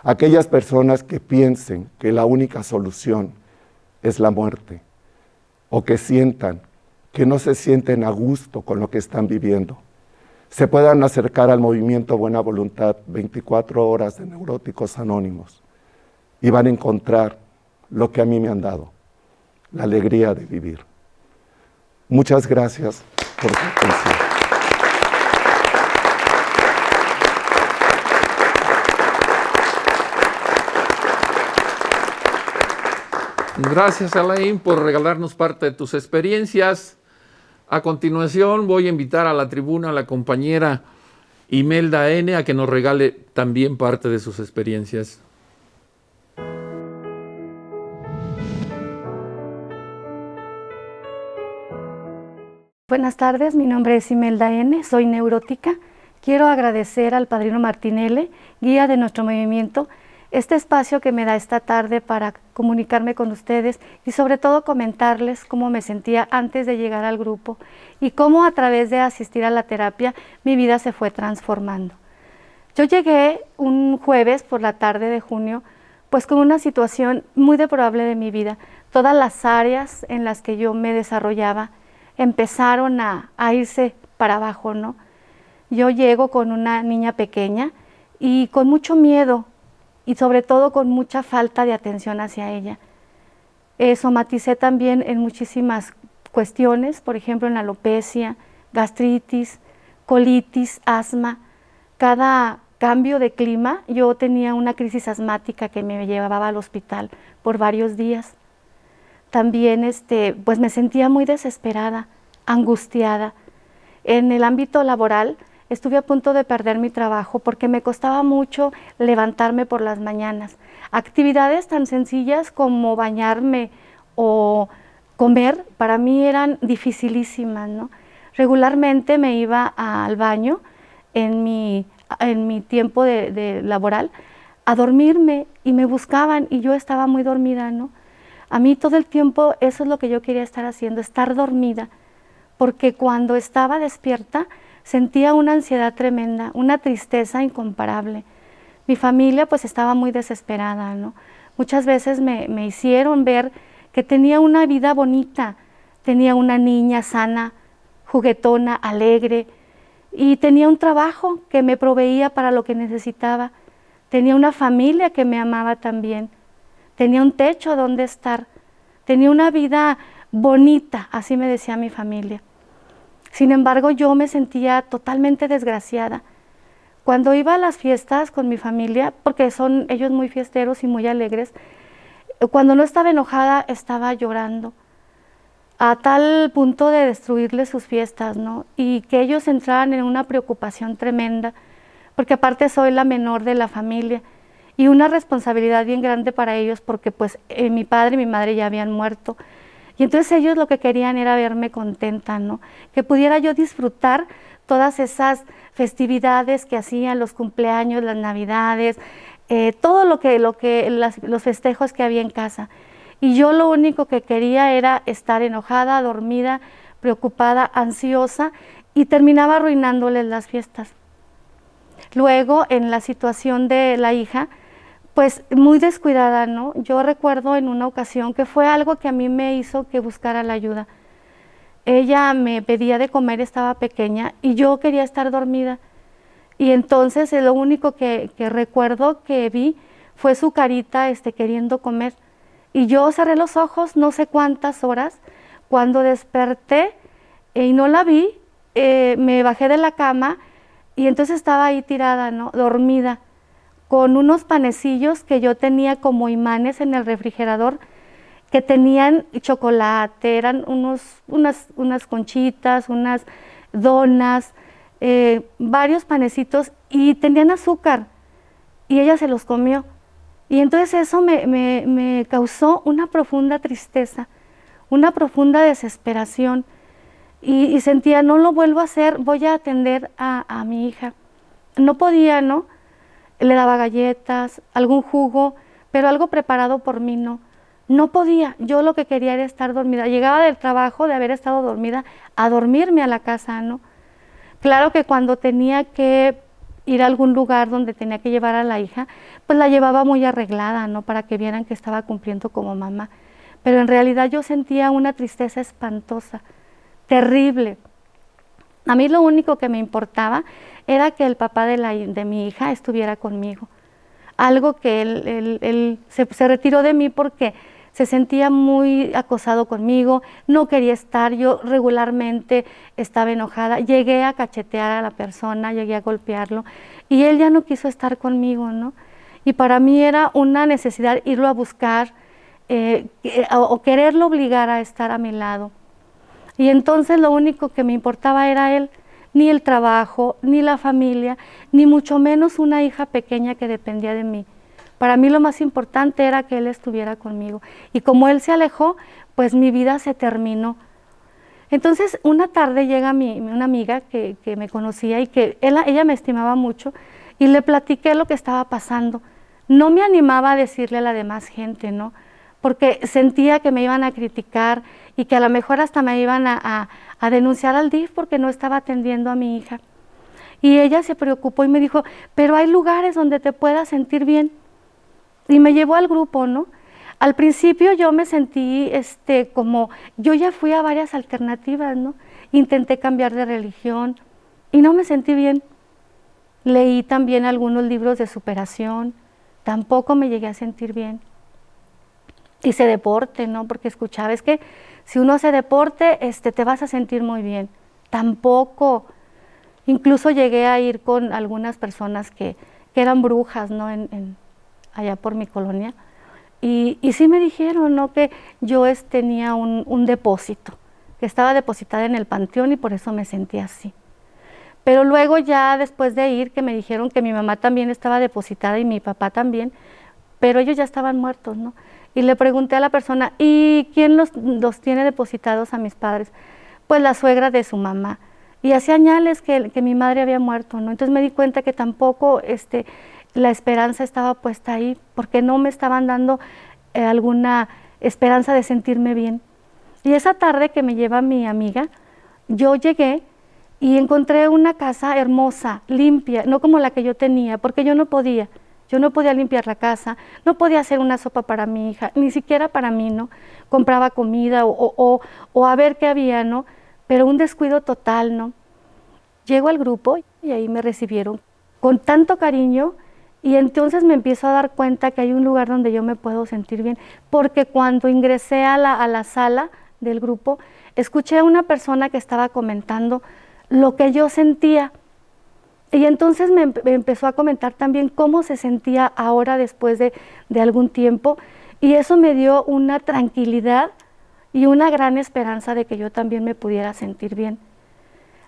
Aquellas personas que piensen que la única solución es la muerte, o que sientan que no se sienten a gusto con lo que están viviendo, se puedan acercar al movimiento Buena Voluntad 24 horas de Neuróticos Anónimos y van a encontrar lo que a mí me han dado, la alegría de vivir. Muchas gracias por su atención. Gracias, Alain, por regalarnos parte de tus experiencias. A continuación voy a invitar a la tribuna a la compañera Imelda N. a que nos regale también parte de sus experiencias. Buenas tardes, mi nombre es Imelda N., soy neurótica. Quiero agradecer al padrino Martinelli, guía de nuestro movimiento, este espacio que me da esta tarde para comunicarme con ustedes y sobre todo comentarles cómo me sentía antes de llegar al grupo y cómo a través de asistir a la terapia mi vida se fue transformando. Yo llegué un jueves por la tarde de junio pues con una situación muy deplorable de mi vida. Todas las áreas en las que yo me desarrollaba empezaron a irse para abajo, ¿no? Yo llego con una niña pequeña y con mucho miedo y sobre todo con mucha falta de atención hacia ella. Somaticé también en muchísimas cuestiones, por ejemplo en alopecia, gastritis, colitis, asma. Cada cambio de clima yo tenía una crisis asmática que me llevaba al hospital por varios días. También pues me sentía muy desesperada, angustiada. En el ámbito laboral estuve a punto de perder mi trabajo porque me costaba mucho levantarme por las mañanas. Actividades tan sencillas como bañarme o comer para mí eran dificilísimas, ¿no? Regularmente me iba al baño en mi tiempo de laboral a dormirme y me buscaban y yo estaba muy dormida, ¿no? A mí todo el tiempo eso es lo que yo quería estar haciendo, estar dormida, porque cuando estaba despierta sentía una ansiedad tremenda, una tristeza incomparable. Mi familia pues estaba muy desesperada, ¿no? Muchas veces me hicieron ver que tenía una vida bonita, tenía una niña sana, juguetona, alegre, y tenía un trabajo que me proveía para lo que necesitaba, tenía una familia que me amaba también, tenía un techo donde estar, tenía una vida bonita, así me decía mi familia. Sin embargo, yo me sentía totalmente desgraciada. Cuando iba a las fiestas con mi familia, porque son ellos muy fiesteros y muy alegres, cuando no estaba enojada, estaba llorando, a tal punto de destruirles sus fiestas, ¿no? Y que ellos entraran en una preocupación tremenda, porque aparte soy la menor de la familia, y una responsabilidad bien grande para ellos, porque pues mi padre y mi madre ya habían muerto. Y entonces ellos lo que querían era verme contenta, ¿no? Que pudiera yo disfrutar todas esas festividades que hacían, los cumpleaños, las navidades, todo los festejos que había en casa. Y yo lo único que quería era estar enojada, dormida, preocupada, ansiosa, y terminaba arruinándoles las fiestas. Luego, en la situación de la hija, pues muy descuidada, ¿no? Yo recuerdo en una ocasión que fue algo que a mí me hizo que buscara la ayuda. Ella me pedía de comer, estaba pequeña, y yo quería estar dormida. Y entonces lo único que recuerdo que vi fue su carita queriendo comer. Y yo cerré los ojos no sé cuántas horas. Cuando desperté y no la vi, me bajé de la cama y entonces estaba ahí tirada, ¿no? Dormida, con unos panecillos que yo tenía como imanes en el refrigerador, que tenían chocolate, eran unas conchitas, unas donas, varios panecitos, y tenían azúcar, y ella se los comió. Y entonces eso me causó una profunda tristeza, una profunda desesperación, y sentía, no lo vuelvo a hacer, voy a atender a mi hija. No podía, ¿no? Le daba galletas, algún jugo, pero algo preparado por mí no podía. Yo lo que quería era estar dormida. Llegaba del trabajo de haber estado dormida a dormirme a la casa, ¿no? Claro que cuando tenía que ir a algún lugar donde tenía que llevar a la hija, pues la llevaba muy arreglada, ¿no? Para que vieran que estaba cumpliendo como mamá. Pero en realidad yo sentía una tristeza espantosa, terrible. A mí lo único que me importaba era que el papá de mi hija estuviera conmigo. Algo que él se retiró de mí porque se sentía muy acosado conmigo, no quería estar, yo regularmente estaba enojada, llegué a cachetear a la persona, llegué a golpearlo y él ya no quiso estar conmigo, ¿no? Y para mí era una necesidad irlo a buscar, o quererlo obligar a estar a mi lado. Y entonces lo único que me importaba era él, ni el trabajo, ni la familia, ni mucho menos una hija pequeña que dependía de mí. Para mí lo más importante era que él estuviera conmigo. Y como él se alejó, pues mi vida se terminó. Entonces una tarde llega una amiga que me conocía y que ella me estimaba mucho, y le platiqué lo que estaba pasando. No me animaba a decirle a la demás gente, ¿no? Porque sentía que me iban a criticar y que a lo mejor hasta me iban a denunciar al DIF porque no estaba atendiendo a mi hija. Y ella se preocupó y me dijo, pero hay lugares donde te puedas sentir bien. Y me llevó al grupo, ¿no? Al principio yo me sentí como, yo ya fui a varias alternativas, ¿no? Intenté cambiar de religión y no me sentí bien. Leí también algunos libros de superación, tampoco me llegué a sentir bien. Hice deporte, ¿no? Porque escuchaba, es que si uno hace deporte, te vas a sentir muy bien. Tampoco. Incluso llegué a ir con algunas personas que eran brujas, ¿no? Allá por mi colonia. Y sí me dijeron, ¿no? Que yo tenía un depósito, que estaba depositada en el panteón y por eso me sentía así. Pero luego ya después de ir, que me dijeron que mi mamá también estaba depositada y mi papá también, pero ellos ya estaban muertos, ¿no? Y le pregunté a la persona, ¿y quién los tiene depositados a mis padres? Pues la suegra de su mamá. Y hacía señales que mi madre había muerto, ¿no? Entonces me di cuenta que tampoco la esperanza estaba puesta ahí, porque no me estaban dando alguna esperanza de sentirme bien. Y esa tarde que me lleva mi amiga, yo llegué y encontré una casa hermosa, limpia, no como la que yo tenía, porque yo no podía limpiar la casa, no podía hacer una sopa para mi hija, ni siquiera para mí, ¿no? Compraba comida o a ver qué había, ¿no? Pero un descuido total, ¿no? Llego al grupo y ahí me recibieron con tanto cariño y entonces me empiezo a dar cuenta que hay un lugar donde yo me puedo sentir bien, porque cuando ingresé a la sala del grupo, escuché a una persona que estaba comentando lo que yo sentía. Y entonces me empezó a comentar también cómo se sentía ahora después de algún tiempo, y eso me dio una tranquilidad y una gran esperanza de que yo también me pudiera sentir bien.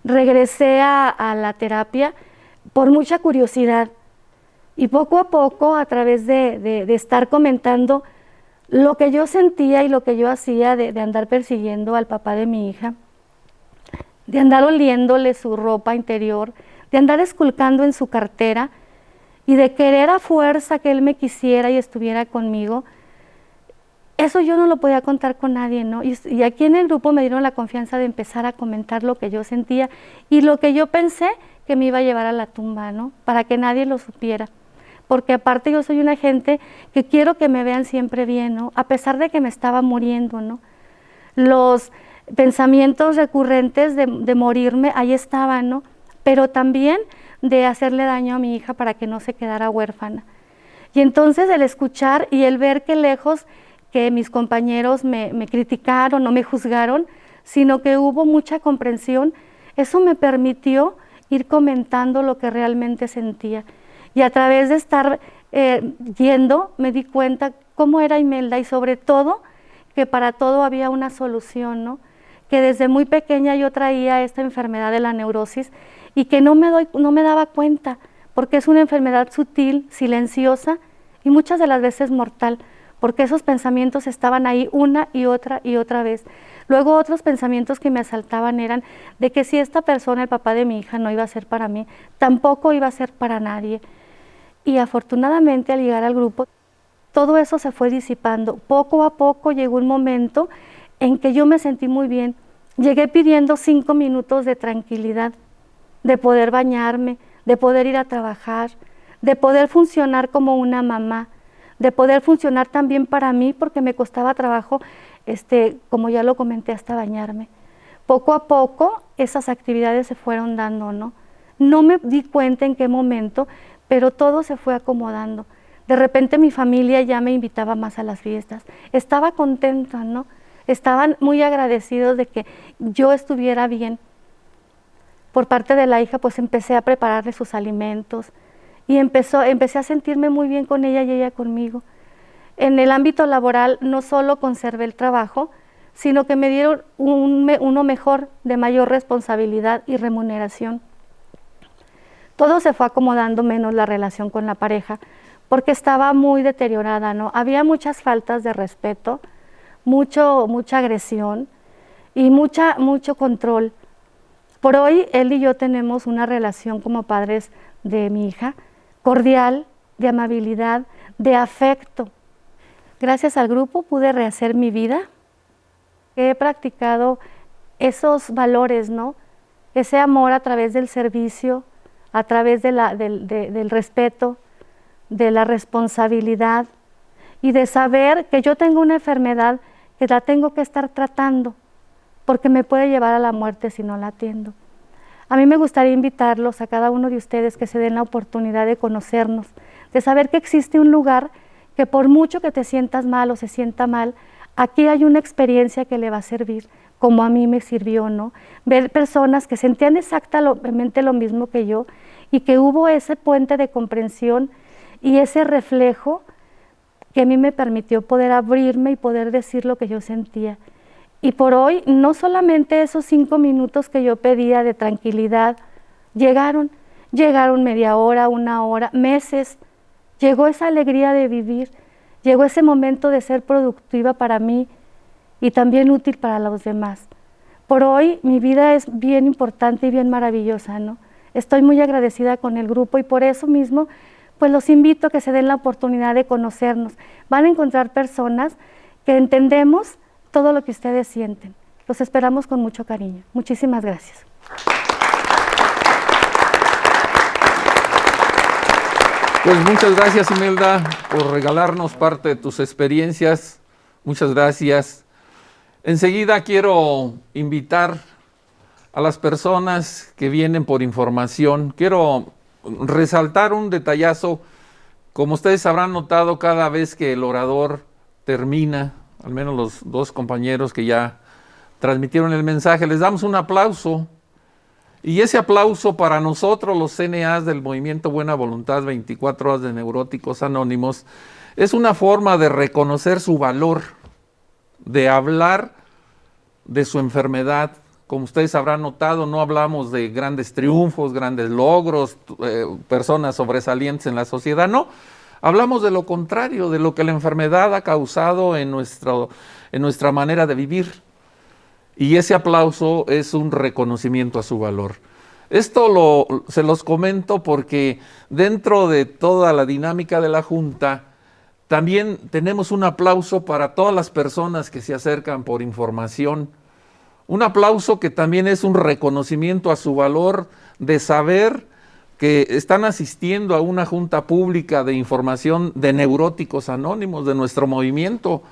Regresé a la terapia por mucha curiosidad y poco a poco, a través de estar comentando lo que yo sentía y lo que yo hacía de andar persiguiendo al papá de mi hija, de andar oliéndole su ropa interior, de andar esculcando en su cartera y de querer a fuerza que él me quisiera y estuviera conmigo, eso yo no lo podía contar con nadie, ¿no? Y aquí en el grupo me dieron la confianza de empezar a comentar lo que yo sentía y lo que yo pensé que me iba a llevar a la tumba, ¿no? Para que nadie lo supiera. Porque aparte yo soy una gente que quiero que me vean siempre bien, ¿no? A pesar de que me estaba muriendo, ¿no? Los pensamientos recurrentes de morirme, ahí estaban, ¿no? Pero también de hacerle daño a mi hija para que no se quedara huérfana. Y entonces el escuchar y el ver que lejos que mis compañeros me criticaron o me juzgaron, sino que hubo mucha comprensión, eso me permitió ir comentando lo que realmente sentía. Y a través de estar yendo, me di cuenta cómo era Imelda y sobre todo que para todo había una solución, ¿no? Que desde muy pequeña yo traía esta enfermedad de la neurosis y que no me daba cuenta, porque es una enfermedad sutil, silenciosa y muchas de las veces mortal, porque esos pensamientos estaban ahí una y otra vez. Luego otros pensamientos que me asaltaban eran de que si esta persona, el papá de mi hija, no iba a ser para mí, tampoco iba a ser para nadie. Y afortunadamente al llegar al grupo, todo eso se fue disipando. Poco a poco llegó un momento en que yo me sentí muy bien. Llegué pidiendo 5 minutos de tranquilidad, de poder bañarme, de poder ir a trabajar, de poder funcionar como una mamá, de poder funcionar también para mí, porque me costaba trabajo, como ya lo comenté, hasta bañarme. Poco a poco esas actividades se fueron dando, ¿no? No me di cuenta en qué momento, pero todo se fue acomodando. De repente mi familia ya me invitaba más a las fiestas. Estaba contenta, ¿no? Estaban muy agradecidos de que yo estuviera bien. Por parte de la hija, pues empecé a prepararle sus alimentos y empecé a sentirme muy bien con ella y ella conmigo. en el ámbito laboral no solo conservé el trabajo, sino que me dieron uno mejor, de mayor responsabilidad y remuneración. Todo se fue acomodando menos la relación con la pareja, porque estaba muy deteriorada, ¿no? Había muchas faltas de respeto, mucha agresión y mucho control. Por hoy, él y yo tenemos una relación como padres de mi hija, cordial, de amabilidad, de afecto. Gracias al grupo pude rehacer mi vida. He practicado esos valores, ¿no? Ese amor a través del servicio, a través del respeto, de la responsabilidad y de saber que yo tengo una enfermedad que la tengo que estar tratando porque me puede llevar a la muerte si no la atiendo. A mí me gustaría invitarlos a cada uno de ustedes que se den la oportunidad de conocernos, de saber que existe un lugar que por mucho que te sientas mal o se sienta mal, aquí hay una experiencia que le va a servir, como a mí me sirvió, ¿no? Ver personas que sentían exactamente lo mismo que yo y que hubo ese puente de comprensión y ese reflejo que a mí me permitió poder abrirme y poder decir lo que yo sentía. Y por hoy, no solamente esos 5 minutos que yo pedía de tranquilidad, llegaron media hora, 1 hora, meses. Llegó esa alegría de vivir, llegó ese momento de ser productiva para mí y también útil para los demás. Por hoy mi vida es bien importante y bien maravillosa, ¿no? Estoy muy agradecida con el grupo y por eso mismo, pues los invito a que se den la oportunidad de conocernos. Van a encontrar personas que entendemos todo lo que ustedes sienten. Los esperamos con mucho cariño. Muchísimas gracias. Pues muchas gracias, Imelda, por regalarnos parte de tus experiencias. Muchas gracias. Enseguida quiero invitar a las personas que vienen por información. Quiero resaltar un detallazo. Como ustedes habrán notado, cada vez que el orador termina, al menos los 2 compañeros que ya transmitieron el mensaje, les damos un aplauso. Y ese aplauso para nosotros, los CNAs del Movimiento Buena Voluntad 24 Horas de Neuróticos Anónimos, es una forma de reconocer su valor, de hablar de su enfermedad. Como ustedes habrán notado, no hablamos de grandes triunfos, grandes logros, personas sobresalientes en la sociedad, no. Hablamos de lo contrario, de lo que la enfermedad ha causado en nuestra manera de vivir. Y ese aplauso es un reconocimiento a su valor. Esto se los comento porque dentro de toda la dinámica de la Junta, también tenemos un aplauso para todas las personas que se acercan por información. Un aplauso que también es un reconocimiento a su valor de saber que están asistiendo a una junta pública de información de Neuróticos Anónimos, de nuestro movimiento.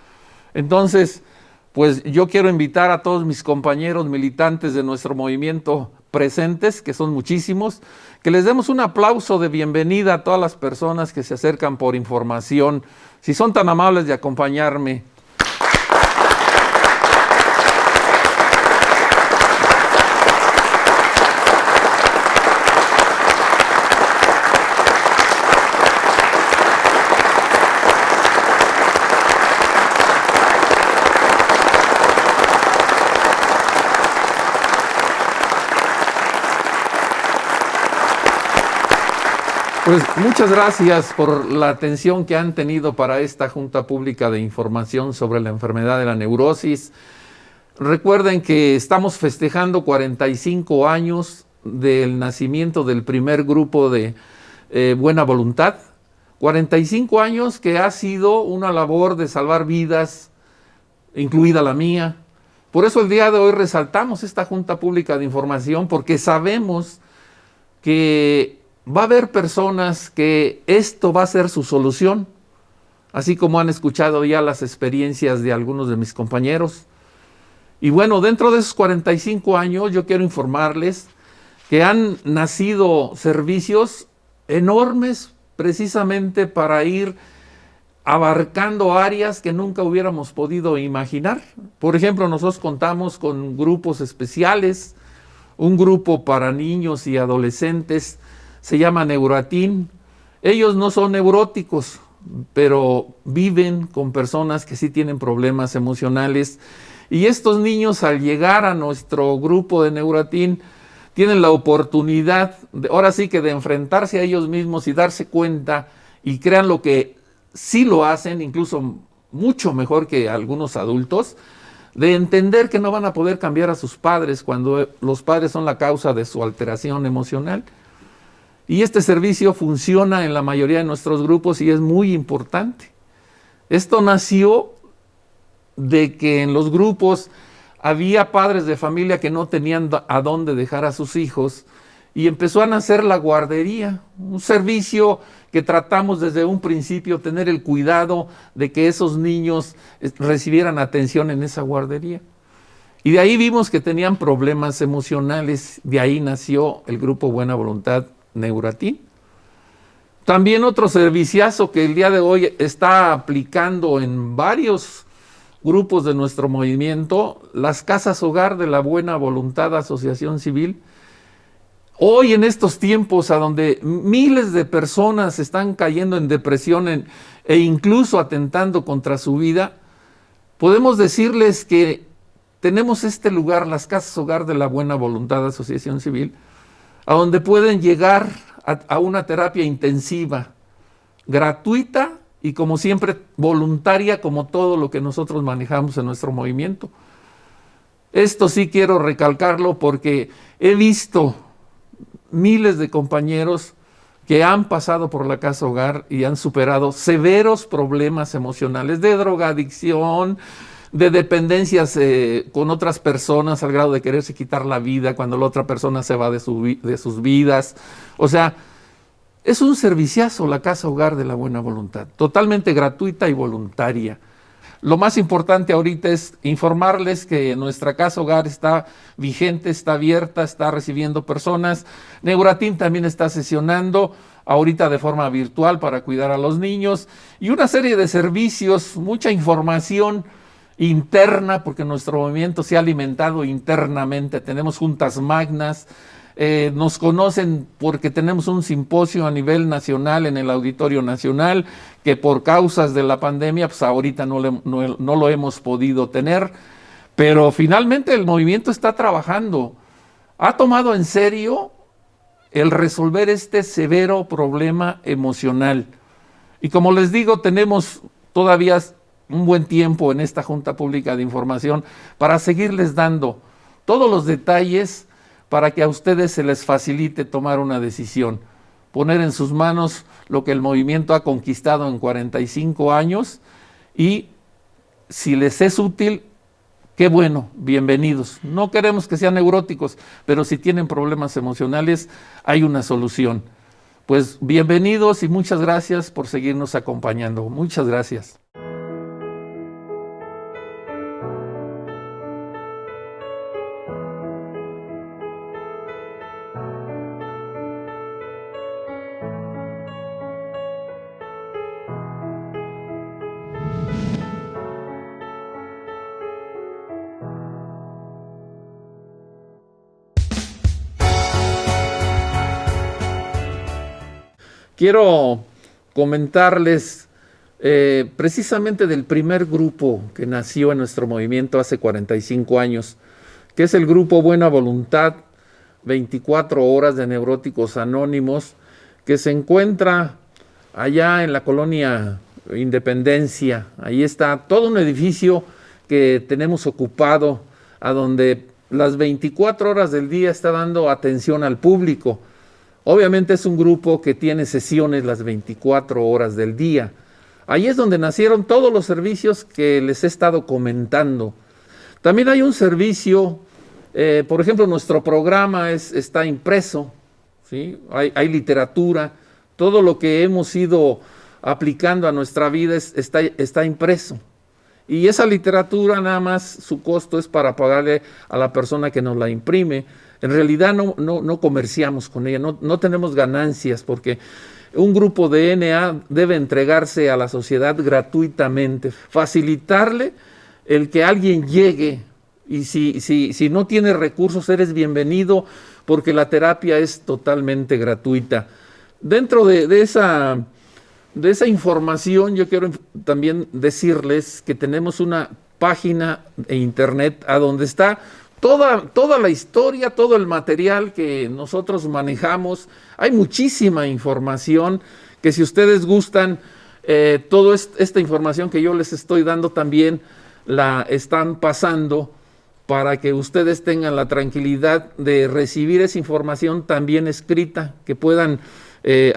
Entonces, pues yo quiero invitar a todos mis compañeros militantes de nuestro movimiento presentes, que son muchísimos, que les demos un aplauso de bienvenida a todas las personas que se acercan por información. Si son tan amables de acompañarme. Pues muchas gracias por la atención que han tenido para esta Junta Pública de Información sobre la enfermedad de la neurosis. Recuerden que estamos festejando 45 años del nacimiento del primer grupo de Buena Voluntad. 45 años que ha sido una labor de salvar vidas, incluida la mía. Por eso el día de hoy resaltamos esta Junta Pública de Información, porque sabemos que va a haber personas que esto va a ser su solución, así como han escuchado ya las experiencias de algunos de mis compañeros. Y bueno, dentro de esos 45 años yo quiero informarles que han nacido servicios enormes precisamente para ir abarcando áreas que nunca hubiéramos podido imaginar. Por ejemplo, nosotros contamos con grupos especiales, un grupo para niños y adolescentes, se llama Neuroatín. Ellos no son neuróticos, pero viven con personas que sí tienen problemas emocionales. Y estos niños, al llegar a nuestro grupo de Neuratin, tienen la oportunidad, ahora sí que de enfrentarse a ellos mismos y darse cuenta, y crean lo que sí lo hacen, incluso mucho mejor que algunos adultos, de entender que no van a poder cambiar a sus padres cuando los padres son la causa de su alteración emocional. Y este servicio funciona en la mayoría de nuestros grupos y es muy importante. Esto nació de que en los grupos había padres de familia que no tenían a dónde dejar a sus hijos y empezó a nacer la guardería, un servicio que tratamos desde un principio, tener el cuidado de que esos niños recibieran atención en esa guardería. Y de ahí vimos que tenían problemas emocionales, de ahí nació el grupo Buena Voluntad Neuratin. También otro serviciazo que el día de hoy está aplicando en varios grupos de nuestro movimiento, las casas hogar de la Buena Voluntad Asociación Civil. Hoy en estos tiempos a donde miles de personas están cayendo en depresión e incluso atentando contra su vida, podemos decirles que tenemos este lugar, las casas hogar de la Buena Voluntad Asociación Civil, a donde pueden llegar a una terapia intensiva, gratuita y como siempre voluntaria, como todo lo que nosotros manejamos en nuestro movimiento. Esto sí quiero recalcarlo porque he visto miles de compañeros que han pasado por la casa hogar y han superado severos problemas emocionales de drogadicción, de dependencias con otras personas al grado de quererse quitar la vida cuando la otra persona se va de sus vidas. O sea, es un serviciazo la casa hogar de la Buena Voluntad, totalmente gratuita y voluntaria. Lo más importante ahorita es informarles que nuestra casa hogar está vigente, está abierta, está recibiendo personas. Neuratin también está sesionando ahorita de forma virtual para cuidar a los niños y una serie de servicios, mucha información interna, porque nuestro movimiento se ha alimentado internamente. Tenemos juntas magnas, nos conocen porque tenemos un simposio a nivel nacional en el Auditorio Nacional, que por causas de la pandemia, pues ahorita no lo hemos podido tener, pero finalmente el movimiento está trabajando. Ha tomado en serio el resolver este severo problema emocional. Y como les digo, tenemos todavía un buen tiempo en esta Junta Pública de Información para seguirles dando todos los detalles para que a ustedes se les facilite tomar una decisión, poner en sus manos lo que el movimiento ha conquistado en 45 años y si les es útil, qué bueno, bienvenidos. No queremos que sean neuróticos, pero si tienen problemas emocionales, hay una solución. Pues bienvenidos y muchas gracias por seguirnos acompañando. Muchas gracias. Quiero comentarles precisamente del primer grupo que nació en nuestro movimiento hace 45 años, que es el grupo Buena Voluntad, 24 horas de Neuróticos Anónimos, que se encuentra allá en la colonia Independencia. Ahí está todo un edificio que tenemos ocupado, a donde las 24 horas del día está dando atención al público. Obviamente es un grupo que tiene sesiones las 24 horas del día. Ahí es donde nacieron todos los servicios que les he estado comentando. También hay un servicio, por ejemplo, nuestro programa está impreso, ¿sí? Hay literatura, todo lo que hemos ido aplicando a nuestra vida está impreso. Y esa literatura nada más su costo es para pagarle a la persona que nos la imprime. En realidad no comerciamos con ella, no tenemos ganancias porque un grupo de NA debe entregarse a la sociedad gratuitamente, facilitarle el que alguien llegue y si no tiene recursos eres bienvenido porque la terapia es totalmente gratuita. Dentro de esa de esa información, yo quiero también decirles que tenemos una página de internet a donde está toda la historia, todo el material que nosotros manejamos. Hay muchísima información que, si ustedes gustan, toda esta información que yo les estoy dando también la están pasando para que ustedes tengan la tranquilidad de recibir esa información también escrita, que puedan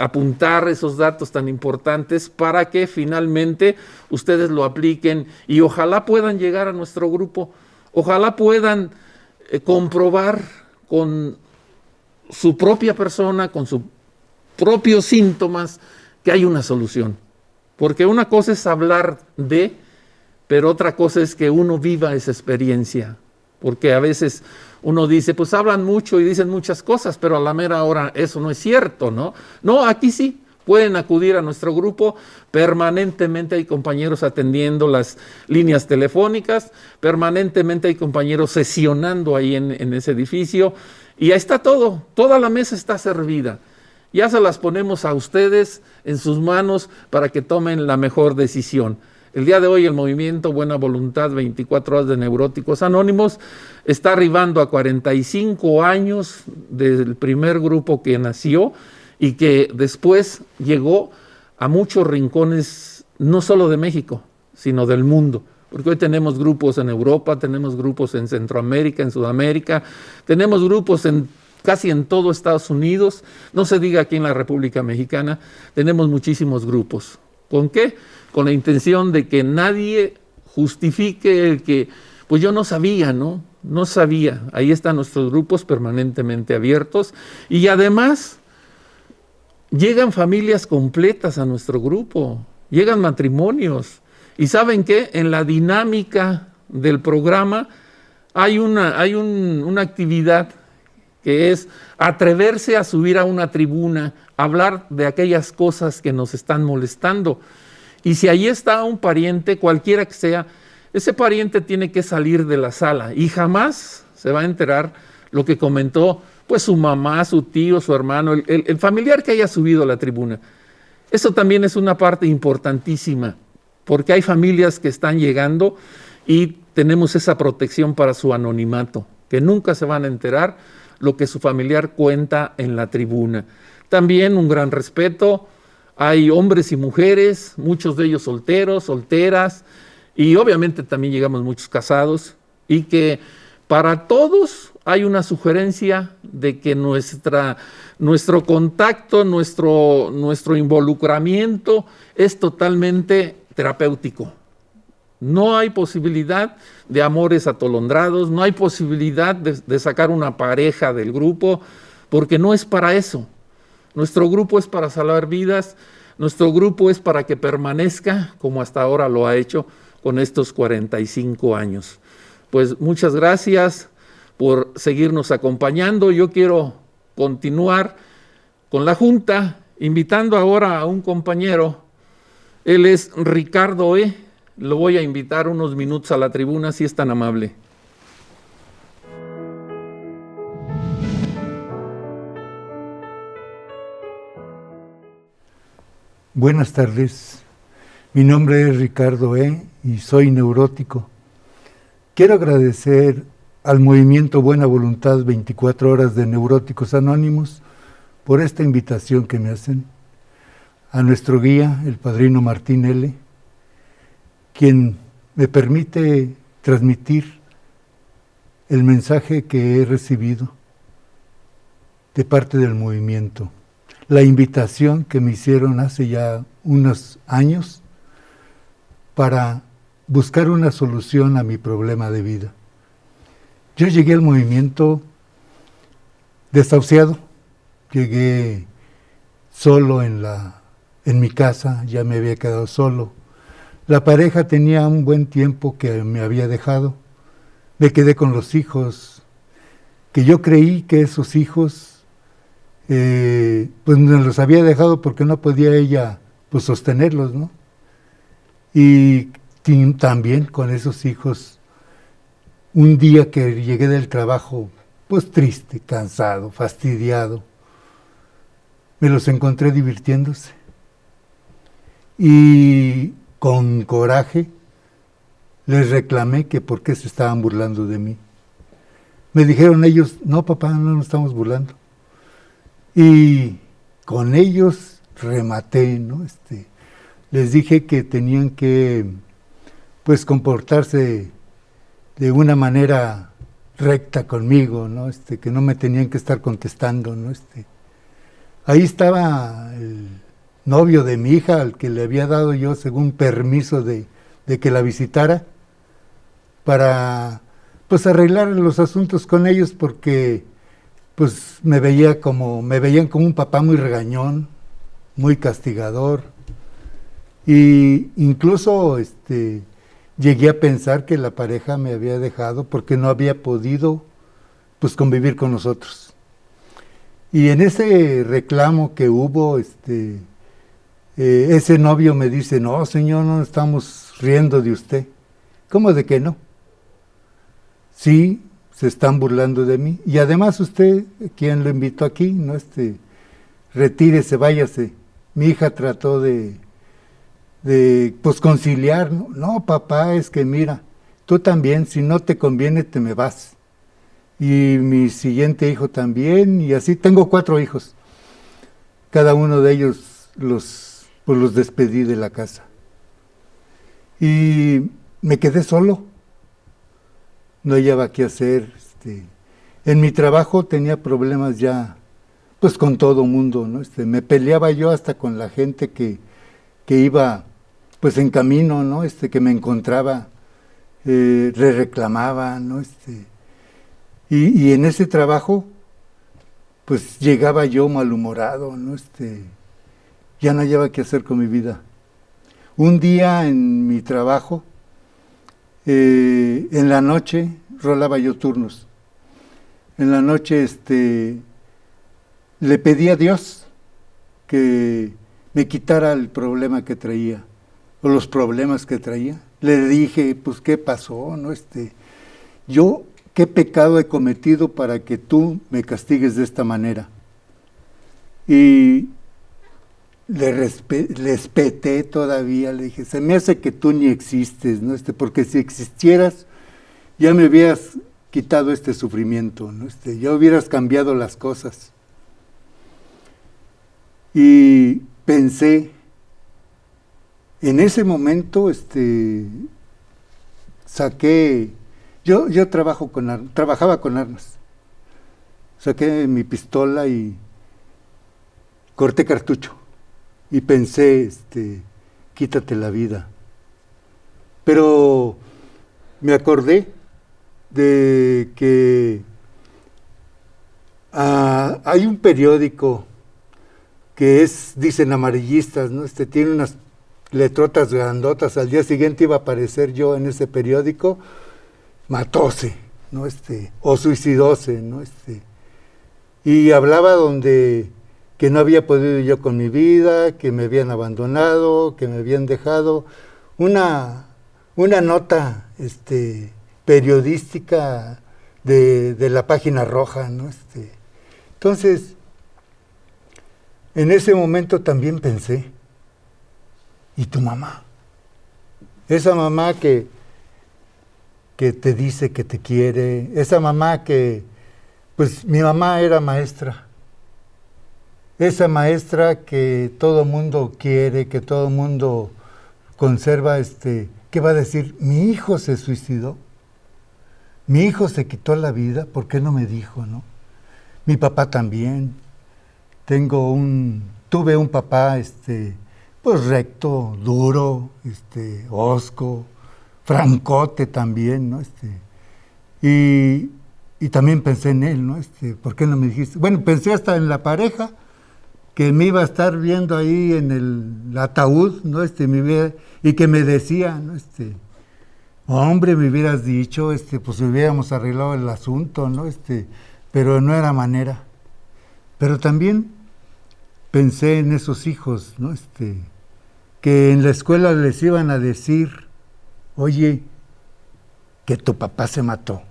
apuntar esos datos tan importantes para que finalmente ustedes lo apliquen y ojalá puedan llegar a nuestro grupo, ojalá puedan comprobar con su propia persona, con sus propios síntomas, que hay una solución. Porque una cosa es hablar de, pero otra cosa es que uno viva esa experiencia. Porque a veces uno dice, pues hablan mucho y dicen muchas cosas, pero a la mera hora eso no es cierto, ¿no? No, aquí sí. Pueden acudir a nuestro grupo, permanentemente hay compañeros atendiendo las líneas telefónicas, permanentemente hay compañeros sesionando ahí en ese edificio, y ahí está todo, toda la mesa está servida. Ya se las ponemos a ustedes en sus manos para que tomen la mejor decisión. El día de hoy el movimiento Buena Voluntad 24 horas de Neuróticos Anónimos está arribando a 45 años del primer grupo que nació, y que después llegó a muchos rincones, no solo de México, sino del mundo. Porque hoy tenemos grupos en Europa, tenemos grupos en Centroamérica, en Sudamérica, tenemos grupos casi en todo Estados Unidos, no se diga aquí en la República Mexicana, tenemos muchísimos grupos. ¿Con qué? Con la intención de que nadie justifique el que, pues yo no sabía, ¿no? No sabía. Ahí están nuestros grupos permanentemente abiertos, y además llegan familias completas a nuestro grupo, llegan matrimonios. ¿Y saben qué? En la dinámica del programa hay una actividad que es atreverse a subir a una tribuna, hablar de aquellas cosas que nos están molestando. Y si ahí está un pariente, cualquiera que sea, ese pariente tiene que salir de la sala y jamás se va a enterar lo que comentó pues su mamá, su tío, su hermano, el familiar que haya subido a la tribuna. Eso también es una parte importantísima, porque hay familias que están llegando y tenemos esa protección para su anonimato, que nunca se van a enterar lo que su familiar cuenta en la tribuna. También un gran respeto, hay hombres y mujeres, muchos de ellos solteros, solteras, y obviamente también llegamos muchos casados, y que para todos hay una sugerencia de que nuestro contacto, nuestro involucramiento es totalmente terapéutico. No hay posibilidad de amores atolondrados, no hay posibilidad de sacar una pareja del grupo, porque no es para eso. Nuestro grupo es para salvar vidas, nuestro grupo es para que permanezca como hasta ahora lo ha hecho con estos 45 años. Pues muchas gracias por seguirnos acompañando. Yo quiero continuar con la junta, invitando ahora a un compañero. Él es Ricardo E. Lo voy a invitar unos minutos a la tribuna, si es tan amable. Buenas tardes. Mi nombre es Ricardo E. y soy neurótico. Quiero agradecer al movimiento Buena Voluntad 24 horas de Neuróticos Anónimos por esta invitación que me hacen, a nuestro guía, el padrino Martín L., quien me permite transmitir el mensaje que he recibido de parte del movimiento, la invitación que me hicieron hace ya unos años para buscar una solución a mi problema de vida. Yo llegué al movimiento desahuciado, llegué solo en mi casa, ya me había quedado solo. La pareja tenía un buen tiempo que me había dejado, me quedé con los hijos, que yo creí que esos hijos pues me los había dejado porque no podía ella pues sostenerlos, ¿no? Y también con esos hijos, un día que llegué del trabajo, pues triste, cansado, fastidiado, me los encontré divirtiéndose. Y con coraje les reclamé que por qué se estaban burlando de mí. Me dijeron ellos, no papá, no nos estamos burlando. Y con ellos rematé, ¿no? Les dije que tenían que, pues, comportarse de una manera recta conmigo, ¿no? Que no me tenían que estar contestando, ¿no? Ahí estaba el novio de mi hija, al que le había dado yo según permiso de que la visitara, para, pues, arreglar los asuntos con ellos, porque, pues, me veían como un papá muy regañón, muy castigador, y incluso, llegué a pensar que la pareja me había dejado porque no había podido, pues, convivir con nosotros. Y en ese reclamo que hubo, ese novio me dice, no, señor, no estamos riendo de usted. ¿Cómo de que no? Sí, se están burlando de mí. Y además usted, ¿quién lo invitó aquí? ¿No? Retírese, váyase. Mi hija trató de pues, conciliar, ¿no? No, papá, es que mira, tú también, si no te conviene, te me vas. Y mi siguiente hijo también, y así tengo 4 hijos. Cada uno de ellos los despedí de la casa. Y me quedé solo. No hallaba qué hacer. En mi trabajo tenía problemas ya, pues, con todo mundo, ¿no? Me peleaba yo hasta con la gente que iba, pues, en camino, ¿no? Que me encontraba, le reclamaba, ¿no? Y en ese trabajo, pues, llegaba yo malhumorado, ¿no? Ya no hallaba qué hacer con mi vida. Un día en mi trabajo, en la noche, rolaba yo turnos. En la noche, le pedí a Dios que me quitara el problema que traía, o los problemas que traía. Le dije, pues, ¿qué pasó? ¿No? Yo, ¿qué pecado he cometido para que tú me castigues de esta manera? Y le respeté todavía, le dije, se me hace que tú ni existes, ¿no? Porque si existieras, ya me hubieras quitado este sufrimiento, ¿no? Ya hubieras cambiado las cosas. Y pensé, en ese momento, saqué, yo trabajaba con armas, saqué mi pistola y corté cartucho, y pensé, quítate la vida. Pero me acordé de que hay un periódico que dicen amarillistas, ¿no? Tiene unas letrotas grandotas. Al día siguiente iba a aparecer yo en ese periódico, matóse, ¿no? O suicidóse, ¿no? Y hablaba que no había podido yo con mi vida, que me habían abandonado, que me habían dejado. Una nota, periodística de la página roja, ¿no? Entonces, en ese momento también pensé, ¿y tu mamá? Esa mamá que te dice que te quiere, esa mamá que, pues, mi mamá era maestra, esa maestra que todo mundo quiere, que todo mundo conserva, ¿qué va a decir? Mi hijo se suicidó, mi hijo se quitó la vida, ¿por qué no me dijo, no? Mi papá también. Tuve un papá, pues, recto, duro, hosco, francote también, ¿no? Y también pensé en él, ¿no? ¿Por qué no me dijiste? Bueno, pensé hasta en la pareja, que me iba a estar viendo ahí en el ataúd, ¿no? Y que me decía, ¿no? Hombre, me hubieras dicho, pues hubiéramos arreglado el asunto, ¿no? Pero no era manera. Pero también pensé en esos hijos, ¿no? Que en la escuela les iban a decir, oye, que tu papá se mató,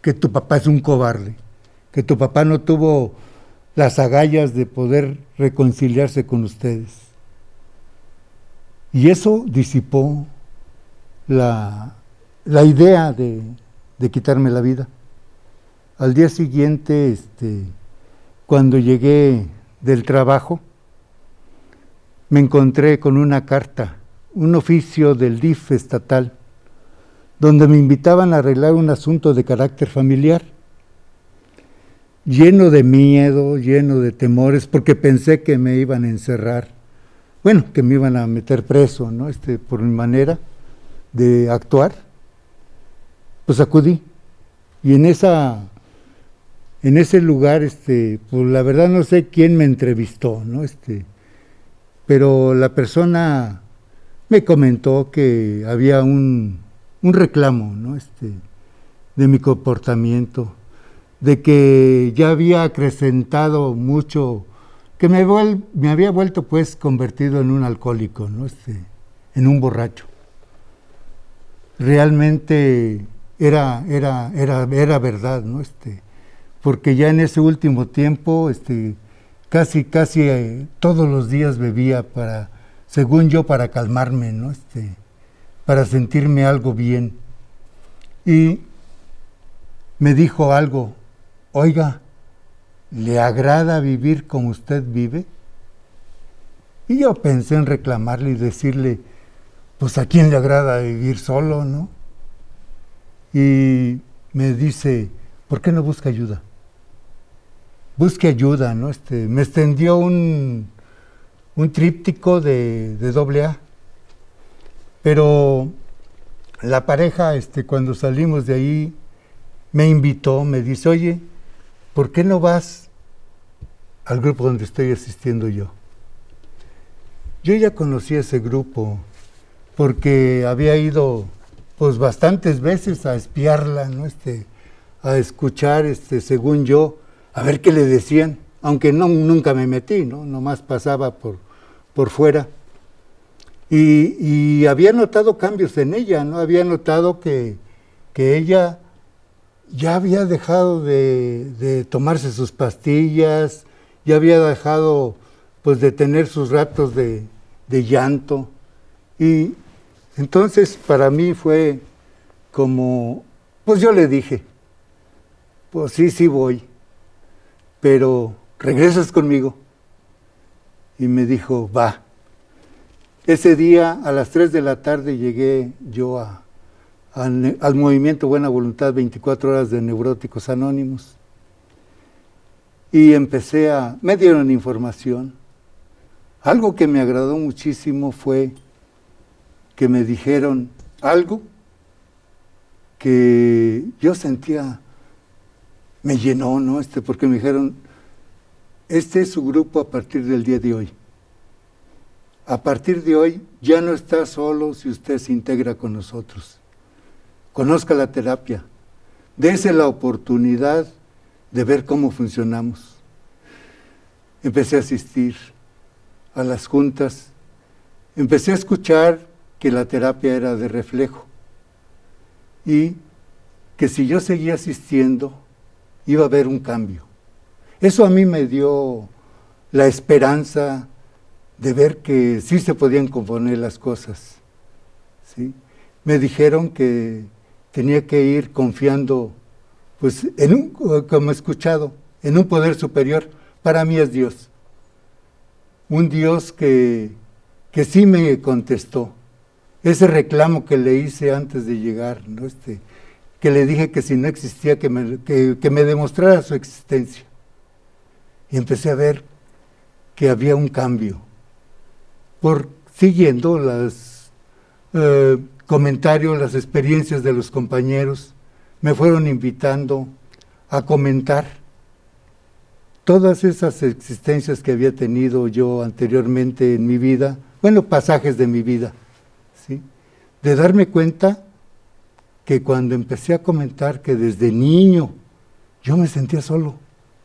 que tu papá es un cobarde, que tu papá no tuvo las agallas de poder reconciliarse con ustedes. Y eso disipó la idea de quitarme la vida. Al día siguiente, cuando llegué del trabajo, me encontré con una carta, un oficio del DIF estatal, donde me invitaban a arreglar un asunto de carácter familiar, lleno de miedo, lleno de temores, porque pensé que me iban a encerrar, bueno, que me iban a meter preso, ¿no? Por mi manera de actuar. Pues acudí, y en ese lugar, pues la verdad no sé quién me entrevistó, ¿no? Pero la persona me comentó que había un reclamo, ¿no? De mi comportamiento, de que ya había acrecentado mucho, que me había vuelto pues convertido en un alcohólico, ¿no? En un borracho. Realmente era verdad, ¿no? Porque ya en ese último tiempo, casi todos los días bebía según yo, para calmarme, ¿no? Para sentirme algo bien. Y me dijo algo: oiga, ¿le agrada vivir como usted vive? Y yo pensé en reclamarle y decirle, pues ¿a quién le agrada vivir solo, no? Y me dice, ¿por qué no busca ayuda? Busque ayuda, ¿no? Me extendió un tríptico de AA. Pero la pareja, cuando salimos de ahí, me invitó, me dice, oye, ¿por qué no vas al grupo donde estoy asistiendo yo? Yo ya conocí ese grupo porque había ido pues bastantes veces a espiarla, ¿no? A escuchar, según yo, a ver qué le decían, aunque nunca me metí, ¿no? Nomás pasaba por fuera. Y había notado cambios en ella, ¿no? Había notado que ella ya había dejado de tomarse sus pastillas, ya había dejado pues de tener sus ratos de llanto. Y entonces para mí fue como, pues yo le dije, pues sí voy, pero ¿regresas conmigo? Y me dijo, va. Ese día a las 3 de la tarde llegué yo al movimiento Buena Voluntad 24 horas de Neuróticos Anónimos y me dieron información. Algo que me agradó muchísimo fue que me dijeron algo que yo sentía, me llenó, ¿no? Porque me dijeron, este es su grupo a partir del día de hoy. A partir de hoy ya no está solo si usted se integra con nosotros. Conozca la terapia, dése la oportunidad de ver cómo funcionamos. Empecé a asistir a las juntas, empecé a escuchar que la terapia era de reflejo y que si yo seguía asistiendo iba a haber un cambio. Eso a mí me dio la esperanza de ver que sí se podían componer las cosas, ¿sí? Me dijeron que tenía que ir confiando, pues, como he escuchado, en un poder superior. Para mí es Dios. Un Dios que sí me contestó. Ese reclamo que le hice antes de llegar, ¿no? Que le dije que si no existía, que me demostrara su existencia. Y empecé a ver que había un cambio. Siguiendo los comentarios, las experiencias de los compañeros, me fueron invitando a comentar todas esas existencias que había tenido yo anteriormente en mi vida, bueno, pasajes de mi vida, ¿sí? De darme cuenta que cuando empecé a comentar que desde niño yo me sentía solo.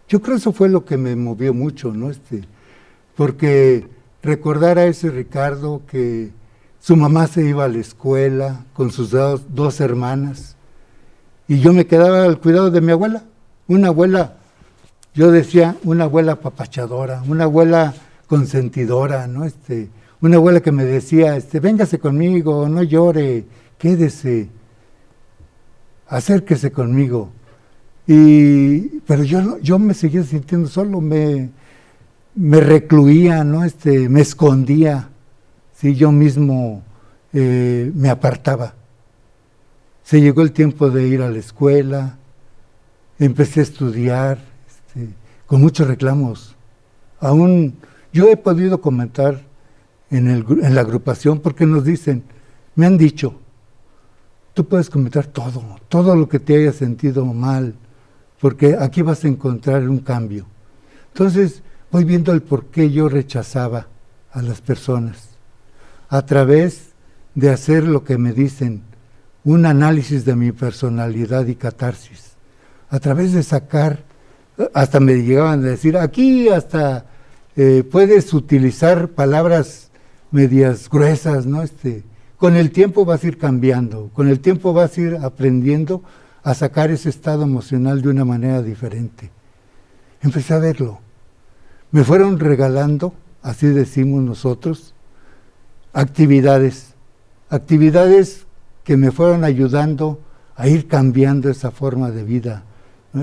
Yo creo que eso fue lo que me movió mucho, ¿no? Porque recordar a ese Ricardo que su mamá se iba a la escuela con sus dos hermanas y yo me quedaba al cuidado de mi abuela, una abuela, yo decía, una abuela apapachadora, una abuela consentidora, ¿no? una abuela que me decía, véngase conmigo, no llore, quédese, acérquese conmigo. Pero yo me seguía sintiendo solo, me recluía, ¿no? Me escondía, ¿sí? Yo mismo me apartaba. Se llegó el tiempo de ir a la escuela, empecé a estudiar, con muchos reclamos. Aún yo he podido comentar en la agrupación porque nos dicen, me han dicho, tú puedes comentar todo lo que te haya sentido mal, porque aquí vas a encontrar un cambio. Entonces voy viendo el por qué yo rechazaba a las personas, a través de hacer lo que me dicen, un análisis de mi personalidad y catarsis, a través de sacar, hasta me llegaban a decir, aquí hasta puedes utilizar palabras medias gruesas, ¿no? Con el tiempo vas a ir cambiando, con el tiempo vas a ir aprendiendo a sacar ese estado emocional de una manera diferente. Empecé a verlo. Me fueron regalando, así decimos nosotros, actividades que me fueron ayudando a ir cambiando esa forma de vida, ¿no?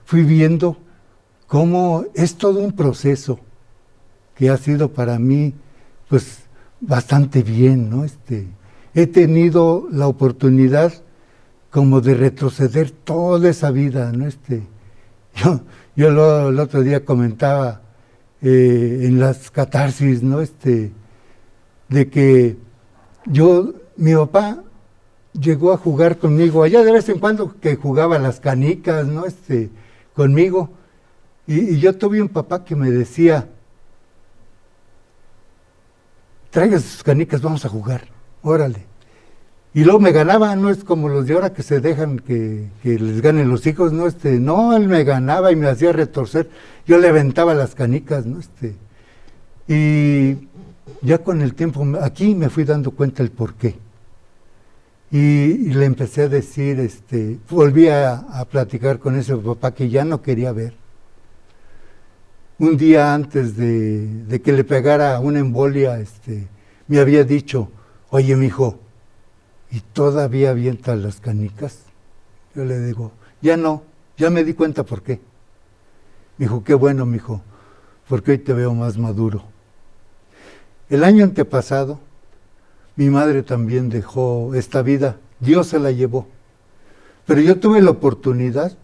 Fui viendo cómo es todo un proceso que ha sido para mí, pues, bastante bien, ¿no? He tenido la oportunidad como de retroceder toda esa vida, ¿no? Yo el otro día comentaba en las catarsis, ¿no? De que mi papá llegó a jugar conmigo, allá de vez en cuando que jugaba las canicas, ¿no? Conmigo, y yo tuve un papá que me decía, traigas sus canicas, vamos a jugar, órale. Y luego me ganaba, no es como los de ahora que se dejan que les ganen los hijos, ¿no? No, él me ganaba y me hacía retorcer, yo le aventaba las canicas, ¿no? Y ya con el tiempo, aquí me fui dando cuenta el porqué. Y le empecé a decir, volví a platicar con ese papá que ya no quería ver. Un día antes de que le pegara una embolia, me había dicho, oye, mijo, ¿y todavía avientas las canicas? Yo le digo, ya no, ya me di cuenta por qué. Me dijo, qué bueno, mijo, porque hoy te veo más maduro. El año antepasado, mi madre también dejó esta vida, Dios se la llevó. Pero yo tuve la oportunidad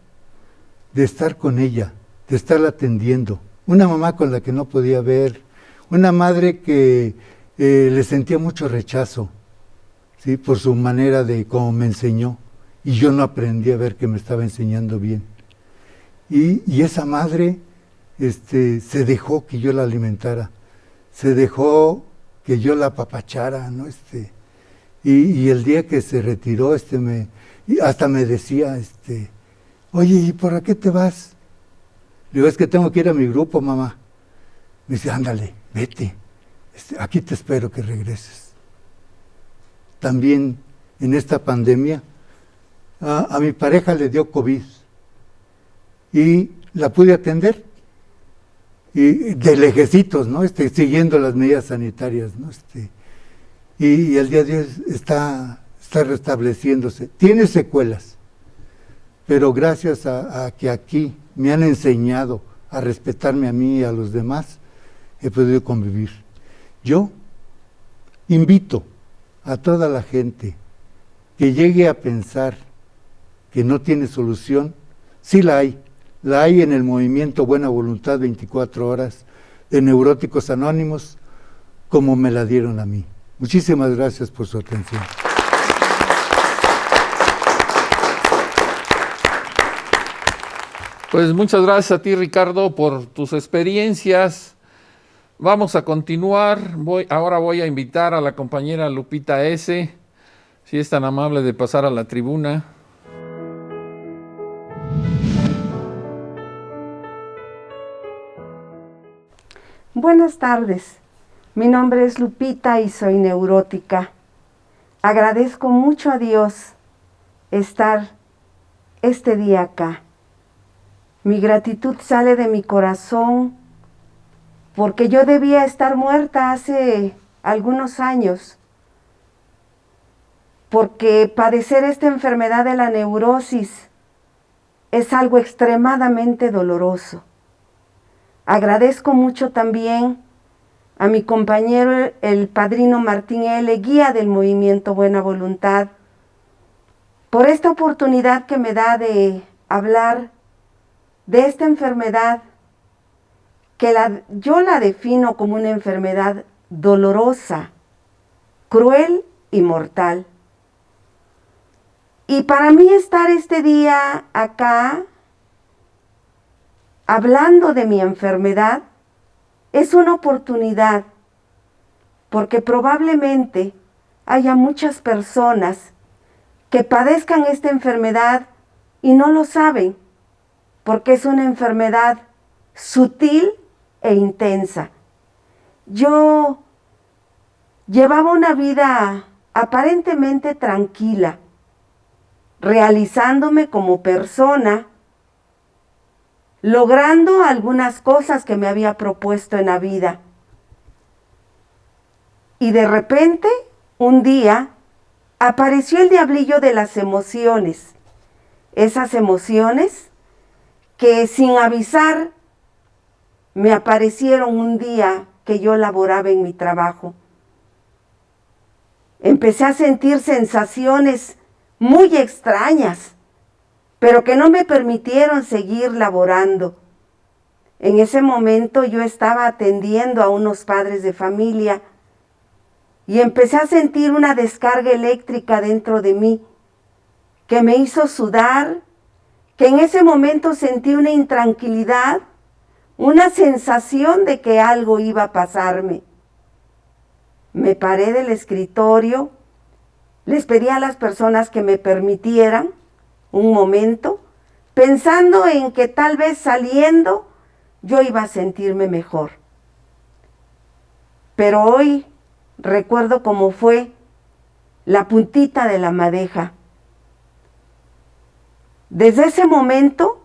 de estar con ella, de estarla atendiendo. Una mamá con la que no podía ver, una madre que le sentía mucho rechazo, ¿sí? Por su manera de cómo me enseñó, y yo no aprendí a ver que me estaba enseñando bien. Y esa madre se dejó que yo la alimentara, se dejó que yo la apapachara, ¿no? Y el día que se retiró, hasta me decía, oye, ¿y por qué te vas? Le digo, es que tengo que ir a mi grupo, mamá. Me dice, ándale, vete, aquí te espero que regreses. También en esta pandemia, a mi pareja le dio COVID y la pude atender. Y de lejecitos, ¿no? Siguiendo las medidas sanitarias, ¿no? Y el día de hoy está restableciéndose. Tiene secuelas, pero gracias a que aquí me han enseñado a respetarme a mí y a los demás, he podido convivir. Yo invito a toda la gente que llegue a pensar que no tiene solución, sí la hay. La hay en el movimiento Buena Voluntad 24 horas de Neuróticos Anónimos, como me la dieron a mí. Muchísimas gracias por su atención. Pues muchas gracias a ti, Ricardo, por tus experiencias. Vamos a continuar. Ahora voy a invitar a la compañera Lupita S., si es tan amable de pasar a la tribuna. Buenas tardes, mi nombre es Lupita y soy neurótica. Agradezco mucho a Dios estar este día acá. Mi gratitud sale de mi corazón porque yo debía estar muerta hace algunos años, porque padecer esta enfermedad de la neurosis es algo extremadamente doloroso. Agradezco mucho también a mi compañero, el padrino Martín L., guía del movimiento Buena Voluntad, por esta oportunidad que me da de hablar de esta enfermedad, que yo la defino como una enfermedad dolorosa, cruel y mortal. Y para mí estar este día acá, hablando de mi enfermedad, es una oportunidad, porque probablemente haya muchas personas que padezcan esta enfermedad y no lo saben, porque es una enfermedad sutil e intensa. Yo llevaba una vida aparentemente tranquila, realizándome como persona, logrando algunas cosas que me había propuesto en la vida. Y de repente, un día, apareció el diablillo de las emociones. Esas emociones que sin avisar me aparecieron un día que yo laboraba en mi trabajo. Empecé a sentir sensaciones muy extrañas, pero que no me permitieron seguir laborando. En ese momento yo estaba atendiendo a unos padres de familia y empecé a sentir una descarga eléctrica dentro de mí que me hizo sudar, que en ese momento sentí una intranquilidad, una sensación de que algo iba a pasarme. Me paré del escritorio, les pedí a las personas que me permitieran un momento, pensando en que tal vez saliendo yo iba a sentirme mejor. Pero hoy recuerdo cómo fue la puntita de la madeja. Desde ese momento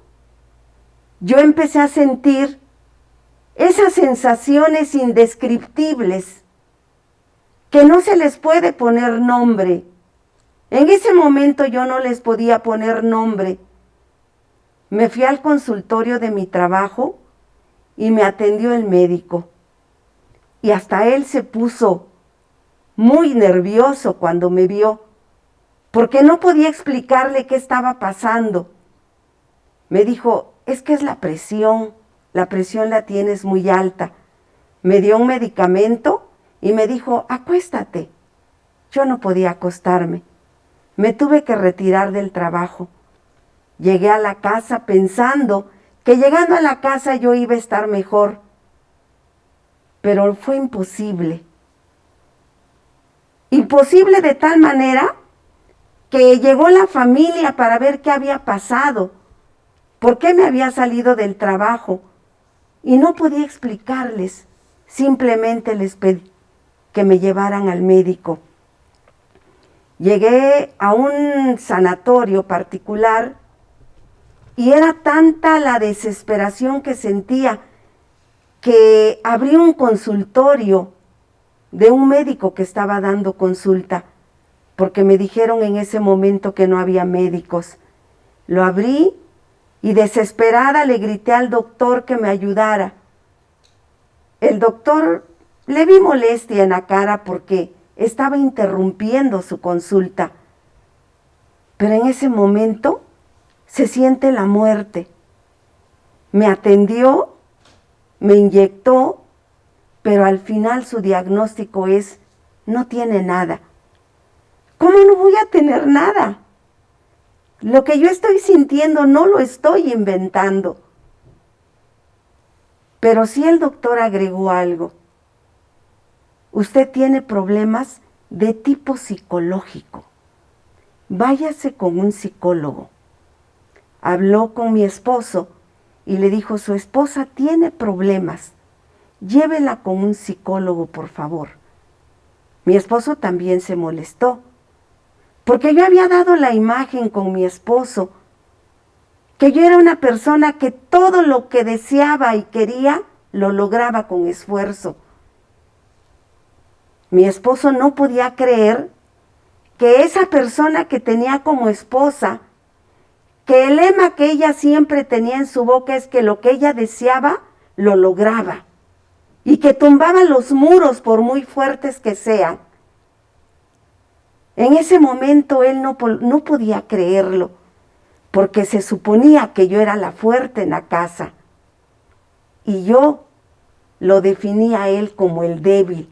yo empecé a sentir esas sensaciones indescriptibles que no se les puede poner nombre. En ese momento yo no les podía poner nombre. Me fui al consultorio de mi trabajo y me atendió el médico. Y hasta él se puso muy nervioso cuando me vio, porque no podía explicarle qué estaba pasando. Me dijo, es que es la presión la tienes muy alta. Me dio un medicamento y me dijo, acuéstate. Yo no podía acostarme. Me tuve que retirar del trabajo. Llegué a la casa pensando que llegando a la casa yo iba a estar mejor. Pero fue imposible. Imposible de tal manera que llegó la familia para ver qué había pasado, por qué me había salido del trabajo. Y no podía explicarles. Simplemente les pedí que me llevaran al médico. Llegué a un sanatorio particular y era tanta la desesperación que sentía que abrí un consultorio de un médico que estaba dando consulta, porque me dijeron en ese momento que no había médicos. Lo abrí y desesperada le grité al doctor que me ayudara. El doctor le vi molestia en la cara porque estaba interrumpiendo su consulta. Pero en ese momento se siente la muerte. Me atendió, me inyectó, pero al final su diagnóstico es, no tiene nada. ¿Cómo no voy a tener nada? Lo que yo estoy sintiendo no lo estoy inventando. Pero sí el doctor agregó algo. Usted tiene problemas de tipo psicológico. Váyase con un psicólogo. Habló con mi esposo y le dijo, su esposa tiene problemas. Llévela con un psicólogo, por favor. Mi esposo también se molestó, porque yo había dado la imagen con mi esposo, que yo era una persona que todo lo que deseaba y quería, lo lograba con esfuerzo. Mi esposo no podía creer que esa persona que tenía como esposa, que el lema que ella siempre tenía en su boca es que lo que ella deseaba, lo lograba. Y que tumbaba los muros por muy fuertes que sean. En ese momento él no podía creerlo, porque se suponía que yo era la fuerte en la casa. Y yo lo definía a él como el débil,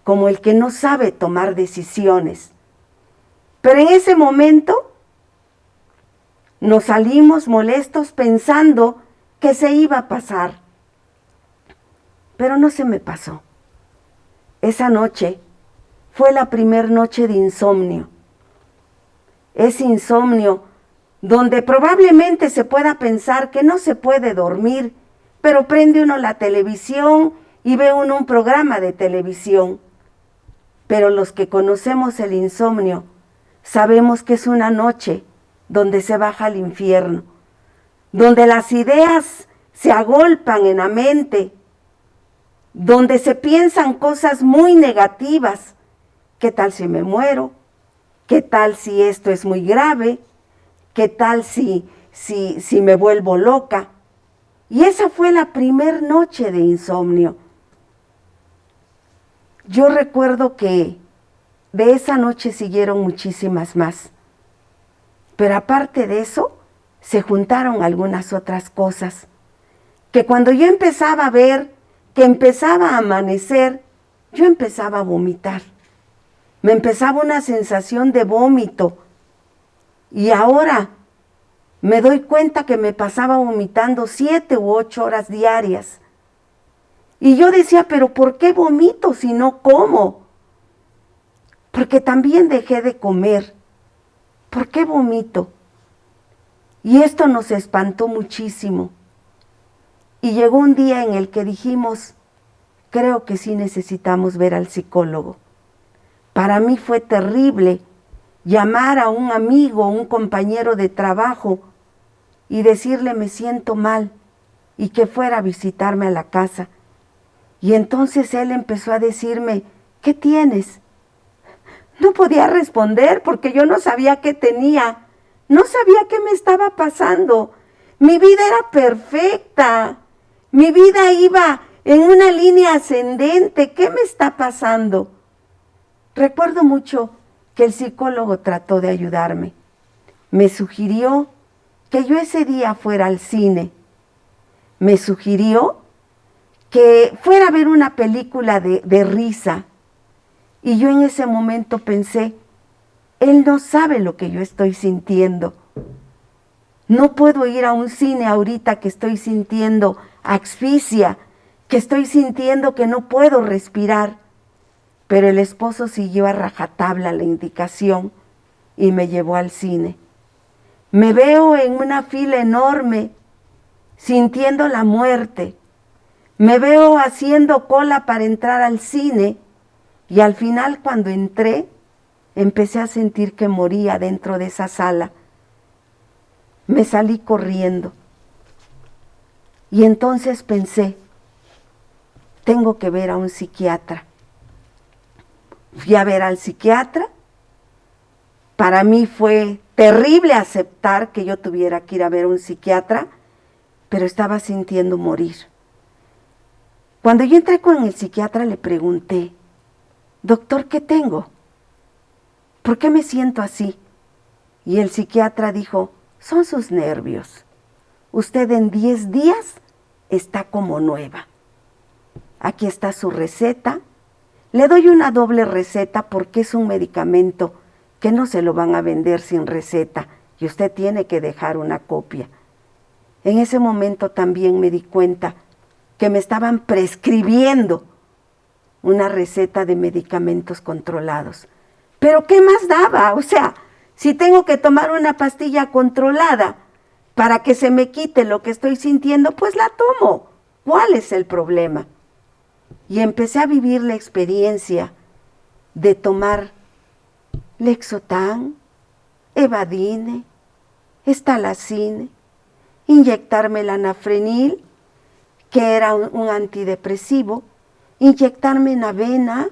como el que no sabe tomar decisiones. Pero en ese momento nos salimos molestos pensando que se iba a pasar. Pero no se me pasó. Esa noche fue la primer noche de insomnio. Ese insomnio donde probablemente se pueda pensar que no se puede dormir, pero prende uno la televisión y ve uno un programa de televisión. Pero los que conocemos el insomnio sabemos que es una noche donde se baja al infierno, donde las ideas se agolpan en la mente, donde se piensan cosas muy negativas. ¿Qué tal si me muero? ¿Qué tal si esto es muy grave? ¿Qué tal si me vuelvo loca? Y esa fue la primer noche de insomnio. Yo recuerdo que de esa noche siguieron muchísimas más. Pero aparte de eso, se juntaron algunas otras cosas. Que cuando yo empezaba a ver que empezaba a amanecer, yo empezaba a vomitar. Me empezaba una sensación de vómito. Y ahora me doy cuenta que me pasaba vomitando 7 u 8 horas diarias. Y yo decía, pero ¿por qué vomito si no como? Porque también dejé de comer. ¿Por qué vomito? Y esto nos espantó muchísimo. Y llegó un día en el que dijimos, creo que sí necesitamos ver al psicólogo. Para mí fue terrible llamar a un amigo, un compañero de trabajo y decirle me siento mal y que fuera a visitarme a la casa. Y entonces él empezó a decirme, ¿qué tienes? No podía responder porque yo no sabía qué tenía, no sabía qué me estaba pasando. Mi vida era perfecta, mi vida iba en una línea ascendente. ¿Qué me está pasando? Recuerdo mucho que el psicólogo trató de ayudarme. Me sugirió que yo ese día fuera al cine. Me sugirió que fuera a ver una película de risa. Y yo en ese momento pensé, él no sabe lo que yo estoy sintiendo. No puedo ir a un cine ahorita que estoy sintiendo asfixia, que estoy sintiendo que no puedo respirar. Pero el esposo siguió a rajatabla la indicación y me llevó al cine. Me veo en una fila enorme, sintiendo la muerte. Me veo haciendo cola para entrar al cine y al final cuando entré, empecé a sentir que moría dentro de esa sala. Me salí corriendo. Y entonces pensé, tengo que ver a un psiquiatra. Fui a ver al psiquiatra. Para mí fue terrible aceptar que yo tuviera que ir a ver a un psiquiatra, pero estaba sintiendo morir. Cuando yo entré con el psiquiatra le pregunté, doctor, ¿qué tengo? ¿Por qué me siento así? Y el psiquiatra dijo, son sus nervios. Usted en 10 días está como nueva. Aquí está su receta. Le doy una doble receta porque es un medicamento que no se lo van a vender sin receta y usted tiene que dejar una copia. En ese momento también me di cuenta que me estaban prescribiendo una receta de medicamentos controlados. ¿Pero qué más daba? O sea, si tengo que tomar una pastilla controlada para que se me quite lo que estoy sintiendo, pues la tomo. ¿Cuál es el problema? Y empecé a vivir la experiencia de tomar Lexotan, Evadine, Estalacine, inyectarme el anafrenil, que era un antidepresivo, inyectarme en avena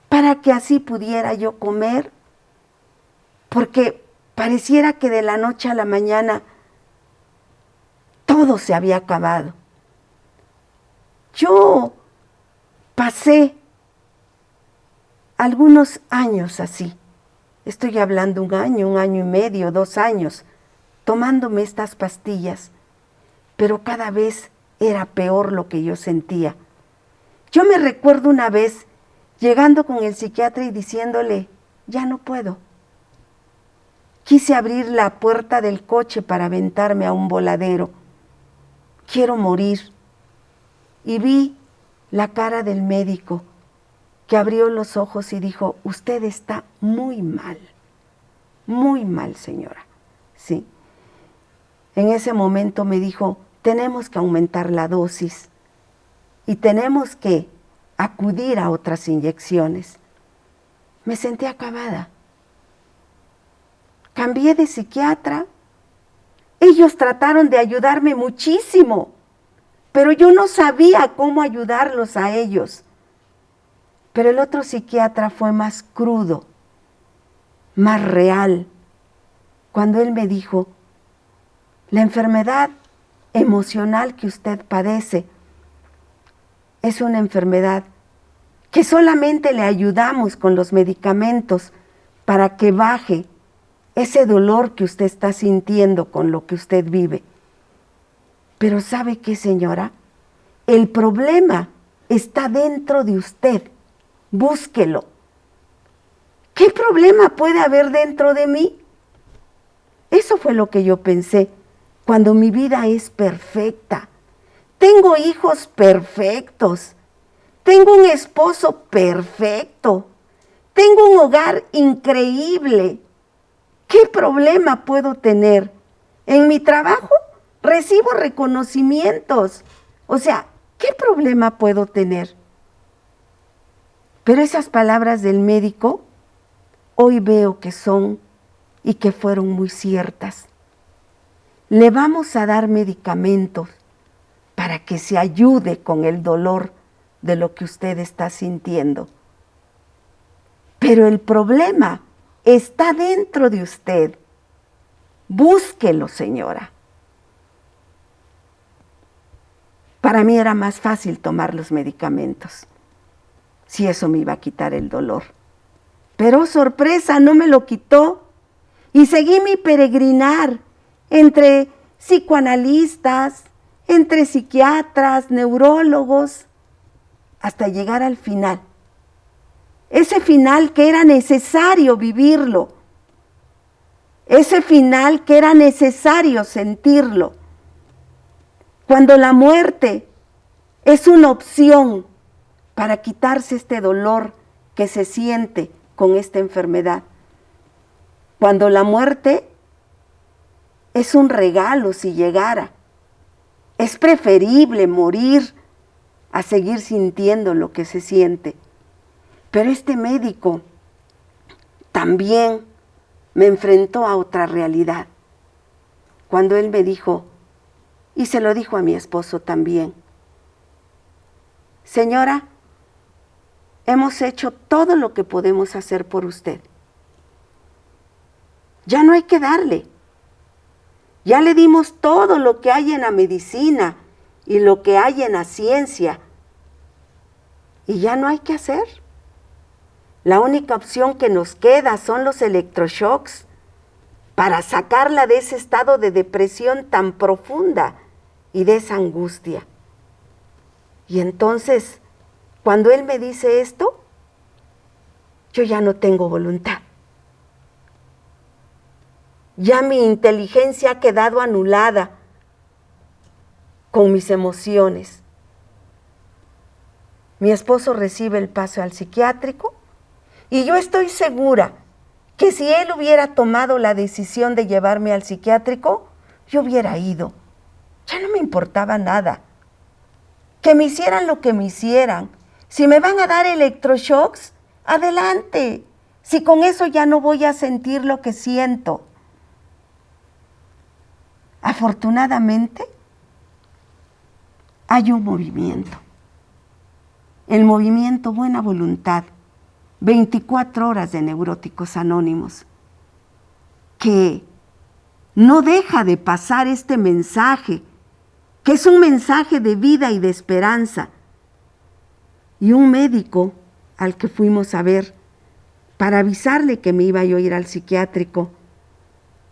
para que así pudiera yo comer, porque pareciera que de la noche a la mañana todo se había acabado. Yo pasé algunos años así, estoy hablando un año y medio, 2 años, tomándome estas pastillas, pero cada vez era peor lo que yo sentía. Yo me recuerdo una vez llegando con el psiquiatra y diciéndole, ya no puedo. Quise abrir la puerta del coche para aventarme a un voladero. Quiero morir. Y vi la cara del médico que abrió los ojos y dijo, usted está muy mal, señora. Sí. En ese momento me dijo, tenemos que aumentar la dosis y tenemos que acudir a otras inyecciones. Me sentí acabada. Cambié de psiquiatra. Ellos trataron de ayudarme muchísimo, pero yo no sabía cómo ayudarlos a ellos. Pero el otro psiquiatra fue más crudo, más real, cuando él me dijo, la enfermedad emocional que usted padece es una enfermedad que solamente le ayudamos con los medicamentos para que baje ese dolor que usted está sintiendo con lo que usted vive. Pero ¿sabe qué, señora? El problema está dentro de usted. Búsquelo. ¿Qué problema puede haber dentro de mí? Eso fue lo que yo pensé cuando mi vida es perfecta. Tengo hijos perfectos. Tengo un esposo perfecto. Tengo un hogar increíble. ¿Qué problema puedo tener? En mi trabajo recibo reconocimientos. O sea, ¿qué problema puedo tener? Pero esas palabras del médico, hoy veo que son y que fueron muy ciertas. Le vamos a dar medicamentos para que se ayude con el dolor de lo que usted está sintiendo. Pero el problema está dentro de usted. Búsquelo, señora. Para mí era más fácil tomar los medicamentos, si eso me iba a quitar el dolor. Pero sorpresa, no me lo quitó. Y seguí mi peregrinar entre psicoanalistas, entre psiquiatras, neurólogos, hasta llegar al final. Ese final que era necesario vivirlo. Ese final que era necesario sentirlo. Cuando la muerte es una opción para quitarse este dolor que se siente con esta enfermedad. Cuando la muerte es un regalo si llegara. Es preferible morir a seguir sintiendo lo que se siente. Pero este médico también me enfrentó a otra realidad. Cuando él me dijo, y se lo dijo a mi esposo también, señora, hemos hecho todo lo que podemos hacer por usted. Ya no hay que darle. Ya le dimos todo lo que hay en la medicina y lo que hay en la ciencia. Y ya no hay que hacer. La única opción que nos queda son los electroshocks para sacarla de ese estado de depresión tan profunda y de esa angustia. Y entonces, cuando él me dice esto, yo ya no tengo voluntad. Ya mi inteligencia ha quedado anulada con mis emociones. Mi esposo recibe el pase al psiquiátrico y yo estoy segura que si él hubiera tomado la decisión de llevarme al psiquiátrico, yo hubiera ido. Ya no me importaba nada. Que me hicieran lo que me hicieran. Si me van a dar electroshocks, adelante. Si con eso ya no voy a sentir lo que siento. Afortunadamente, hay un movimiento. El movimiento Buena Voluntad, 24 horas de Neuróticos Anónimos, que no deja de pasar este mensaje, que es un mensaje de vida y de esperanza. Y un médico al que fuimos a ver para avisarle que me iba yo a ir al psiquiátrico,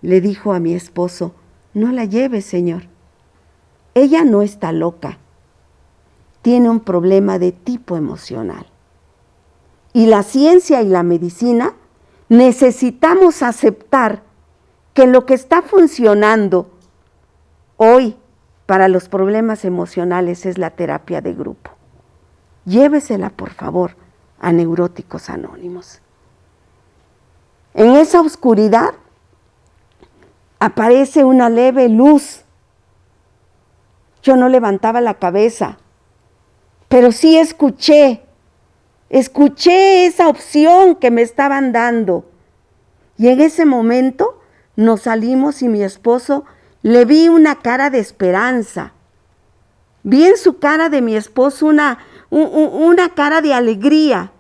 le dijo a mi esposo: no la lleve, señor. Ella no está loca. Tiene un problema de tipo emocional. Y la ciencia y la medicina necesitamos aceptar que lo que está funcionando hoy para los problemas emocionales es la terapia de grupo. Llévesela, por favor, a Neuróticos Anónimos. En esa oscuridad aparece una leve luz. Yo no levantaba la cabeza, pero sí escuché esa opción que me estaban dando. Y en ese momento nos salimos y mi esposo le vi una cara de esperanza. Vi en su cara de mi esposo una cara de alegría.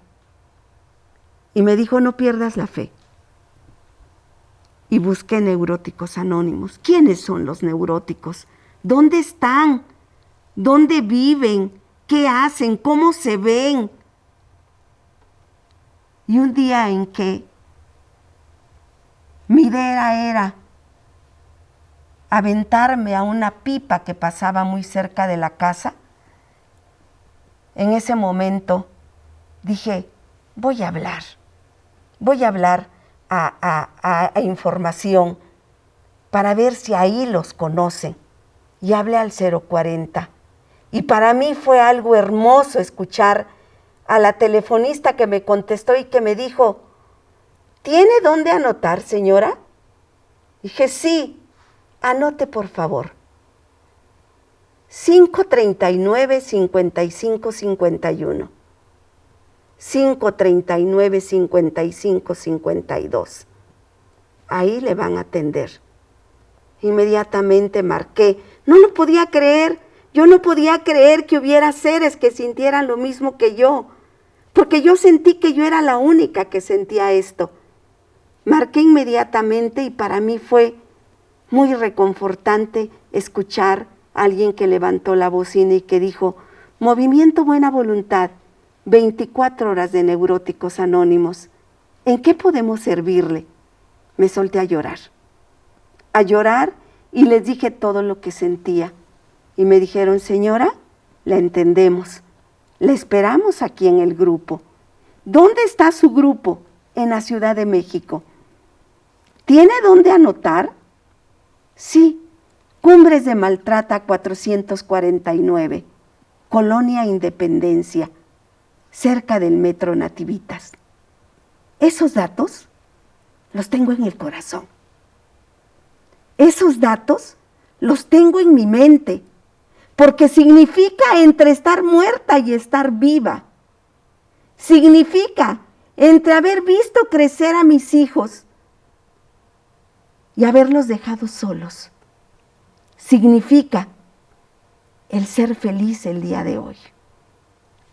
Y me dijo: no pierdas la fe. Y busqué Neuróticos Anónimos. ¿Quiénes son los neuróticos? ¿Dónde están? ¿Dónde viven? ¿Qué hacen? ¿Cómo se ven? Y un día en que mi idea era aventarme a una pipa que pasaba muy cerca de la casa, en ese momento dije: voy a hablar a información para ver si ahí los conocen. Y hablé al 040. Y para mí fue algo hermoso escuchar a la telefonista que me contestó y que me dijo: ¿tiene dónde anotar, señora? Dije: sí, anote por favor. 539-5551. 539-5552. Ahí le van a atender. Inmediatamente marqué. No lo podía creer. Yo no podía creer que hubiera seres que sintieran lo mismo que yo, porque yo sentí que yo era la única que sentía esto. Marqué inmediatamente y para mí fue muy reconfortante escuchar a alguien que levantó la bocina y que dijo: Movimiento Buena Voluntad, 24 horas de Neuróticos Anónimos. ¿En qué podemos servirle? Me solté a llorar y les dije todo lo que sentía. Y me dijeron: señora, la entendemos, la esperamos aquí en el grupo. ¿Dónde está su grupo? En la Ciudad de México. ¿Tiene dónde anotar? Sí, Cumbres de Maltrata 449, Colonia Independencia, cerca del Metro Nativitas. Esos datos los tengo en el corazón. Esos datos los tengo en mi mente, porque significa entre estar muerta y estar viva. Significa entre haber visto crecer a mis hijos y haberlos dejado solos. Significa el ser feliz el día de hoy.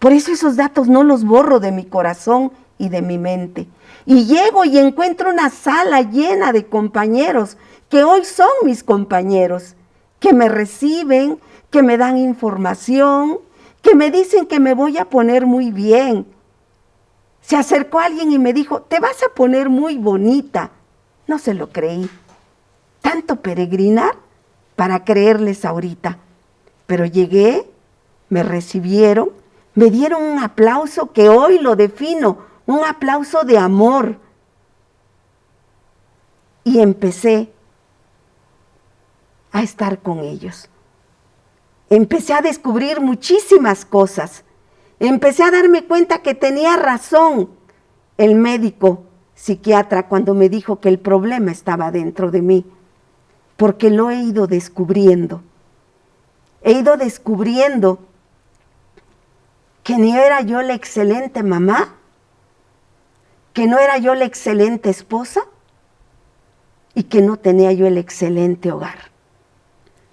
Por eso esos datos no los borro de mi corazón y de mi mente. Y llego y encuentro una sala llena de compañeros que hoy son mis compañeros, que me reciben, que me dan información, que me dicen que me voy a poner muy bien. Se acercó alguien y me dijo: te vas a poner muy bonita. No se lo creí. Tanto peregrinar para creerles ahorita. Pero llegué, me recibieron, me dieron un aplauso que hoy lo defino, un aplauso de amor. Y empecé a estar con ellos. Empecé a descubrir muchísimas cosas. Empecé a darme cuenta que tenía razón el médico psiquiatra cuando me dijo que el problema estaba dentro de mí, porque lo he ido descubriendo. He ido descubriendo que ni era yo la excelente mamá, que no era yo la excelente esposa y que no tenía yo el excelente hogar.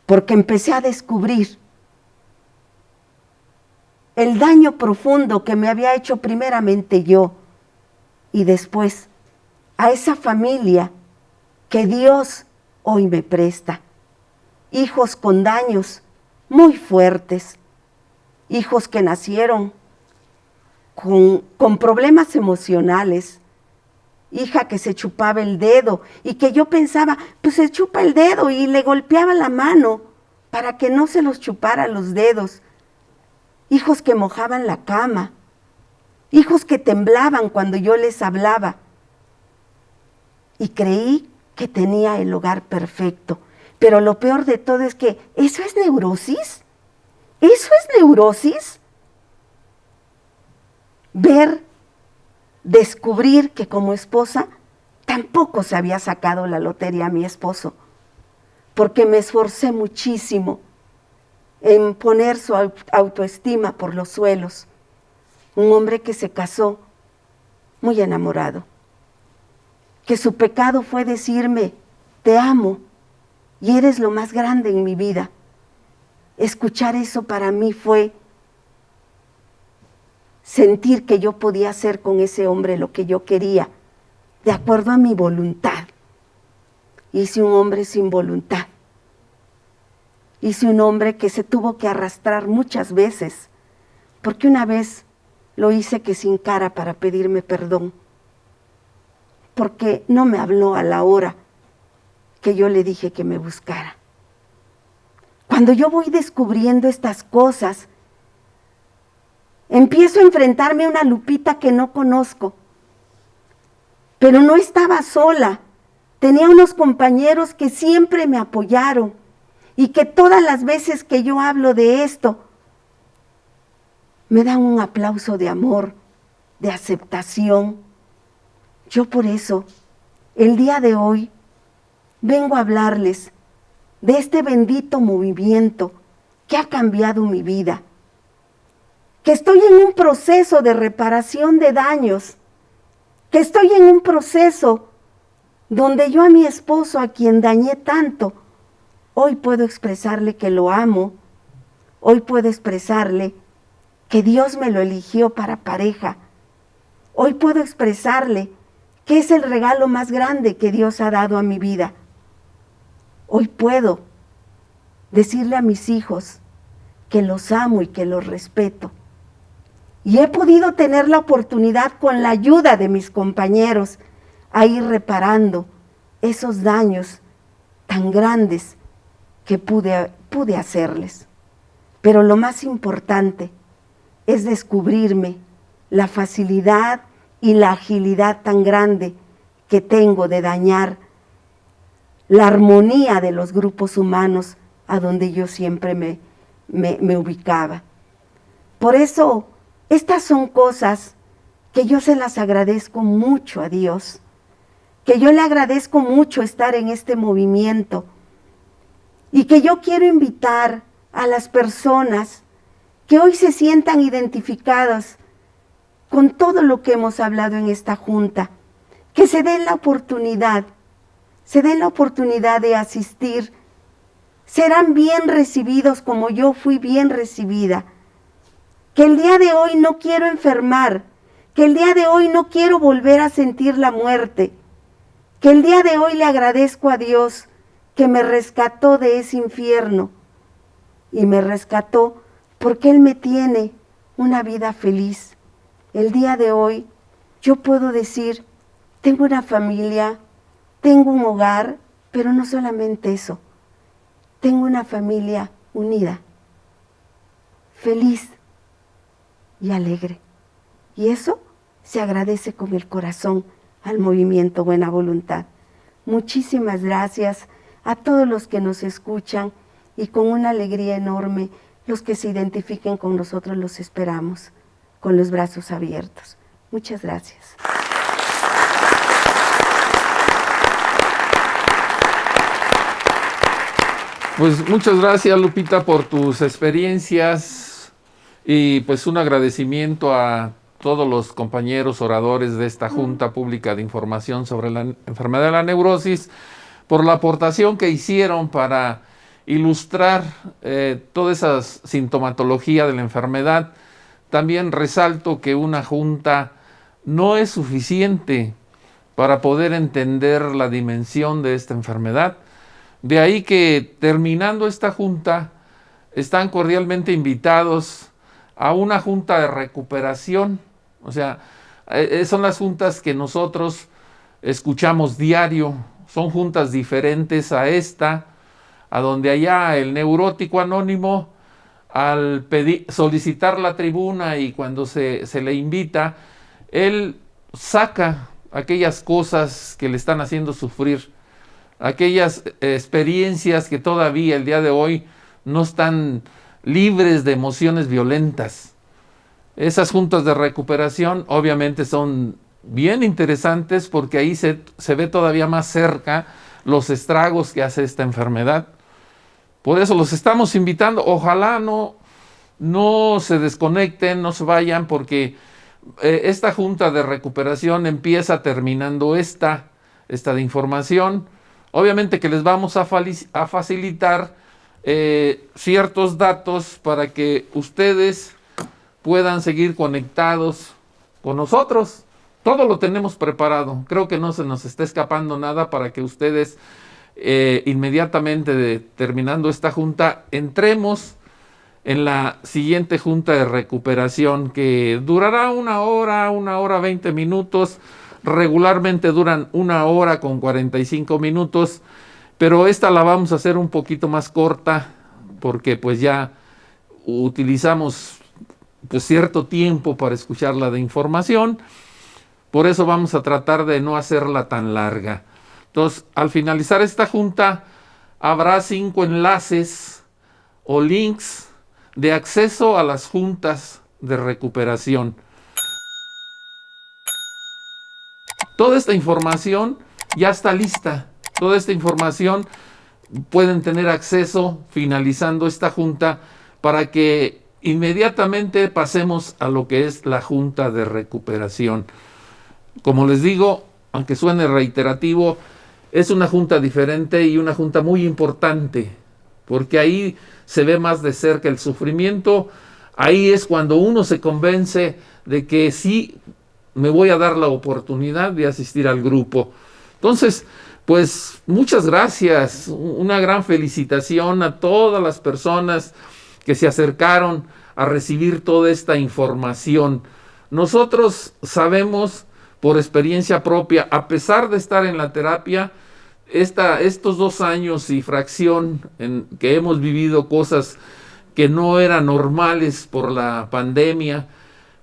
Porque empecé a descubrir el daño profundo que me había hecho primeramente yo y después a esa familia que Dios hoy me presta. Hijos con daños muy fuertes, hijos que nacieron con problemas emocionales, hija que se chupaba el dedo y que yo pensaba, pues se chupa el dedo, y le golpeaba la mano para que no se los chupara los dedos. Hijos que mojaban la cama, hijos que temblaban cuando yo les hablaba. Y creí que tenía el hogar perfecto. Pero lo peor de todo es que ¿eso es neurosis? ¿Eso es neurosis? Descubrir que como esposa tampoco se había sacado la lotería a mi esposo, porque me esforcé muchísimo en poner su autoestima por los suelos. Un hombre que se casó muy enamorado, que su pecado fue decirme, te amo y eres lo más grande en mi vida. Escuchar eso para mí fue sentir que yo podía hacer con ese hombre lo que yo quería, de acuerdo a mi voluntad. Hice un hombre sin voluntad. Hice un hombre que se tuvo que arrastrar muchas veces, porque una vez lo hice que sin cara para pedirme perdón, porque no me habló a la hora que yo le dije que me buscara. Cuando yo voy descubriendo estas cosas, empiezo a enfrentarme a una Lupita que no conozco, pero no estaba sola. Tenía unos compañeros que siempre me apoyaron y que todas las veces que yo hablo de esto, me dan un aplauso de amor, de aceptación. Yo por eso, el día de hoy, vengo a hablarles de este bendito movimiento que ha cambiado mi vida, que estoy en un proceso de reparación de daños, que estoy en un proceso donde yo a mi esposo, a quien dañé tanto, hoy puedo expresarle que lo amo, hoy puedo expresarle que Dios me lo eligió para pareja, hoy puedo expresarle que es el regalo más grande que Dios ha dado a mi vida. Hoy puedo decirle a mis hijos que los amo y que los respeto. Y he podido tener la oportunidad, con la ayuda de mis compañeros, a ir reparando esos daños tan grandes que pude hacerles. Pero lo más importante es descubrirme la facilidad y la agilidad tan grande que tengo de dañar la armonía de los grupos humanos a donde yo siempre me ubicaba. Por eso, estas son cosas que yo se las agradezco mucho a Dios, que yo le agradezco mucho estar en este movimiento, y que yo quiero invitar a las personas que hoy se sientan identificadas con todo lo que hemos hablado en esta junta, que se den la oportunidad de asistir. Serán bien recibidos como yo fui bien recibida. Que el día de hoy no quiero enfermar, que el día de hoy no quiero volver a sentir la muerte, que el día de hoy le agradezco a Dios que me rescató de ese infierno, y me rescató porque Él me tiene una vida feliz. El día de hoy yo puedo decir, tengo una familia, tengo un hogar, pero no solamente eso, tengo una familia unida, feliz y alegre. Y eso se agradece con el corazón al movimiento Buena Voluntad. Muchísimas gracias a todos los que nos escuchan, y con una alegría enorme, los que se identifiquen con nosotros los esperamos con los brazos abiertos. Muchas gracias. Pues muchas gracias, Lupita, por tus experiencias, y pues un agradecimiento a todos los compañeros oradores de esta Junta Pública de Información sobre la enfermedad de la neurosis por la aportación que hicieron para ilustrar toda esa sintomatología de la enfermedad, también resalto que una junta no es suficiente para poder entender la dimensión de esta enfermedad. De ahí que terminando esta junta, están cordialmente invitados a una junta de recuperación. O sea, son las juntas que nosotros escuchamos diario, son juntas diferentes a esta, a donde allá el neurótico anónimo, al solicitar la tribuna y cuando se le invita, él saca aquellas cosas que le están haciendo sufrir, aquellas experiencias que todavía el día de hoy no están libres de emociones violentas. Esas juntas de recuperación obviamente son bien interesantes porque ahí se ve todavía más cerca los estragos que hace esta enfermedad. Por eso los estamos invitando. Ojalá no se desconecten, no se vayan, porque esta junta de recuperación empieza terminando esta de información. Obviamente que les vamos a facilitar ciertos datos para que ustedes puedan seguir conectados con nosotros. Todo lo tenemos preparado. Creo que no se nos está escapando nada para que ustedes inmediatamente terminando esta junta entremos en la siguiente junta de recuperación, que durará 1 hora 20 minutos. Regularmente duran 1 hora con 45 minutos, pero esta la vamos a hacer un poquito más corta porque pues ya utilizamos pues cierto tiempo para escuchar la de información. Por eso vamos a tratar de no hacerla tan larga. Entonces, al finalizar esta junta, habrá 5 enlaces o links de acceso a las juntas de recuperación. Toda esta información ya está lista. Toda esta información pueden tener acceso finalizando esta junta para que inmediatamente pasemos a lo que es la junta de recuperación. Como les digo, aunque suene reiterativo, es una junta diferente y una junta muy importante, porque ahí se ve más de cerca el sufrimiento. Ahí es cuando uno se convence de que sí me voy a dar la oportunidad de asistir al grupo. Entonces, pues muchas gracias, una gran felicitación a todas las personas que se acercaron a recibir toda esta información. Nosotros sabemos por experiencia propia, a pesar de estar en la terapia, estos 2 años y fracción en que hemos vivido cosas que no eran normales por la pandemia,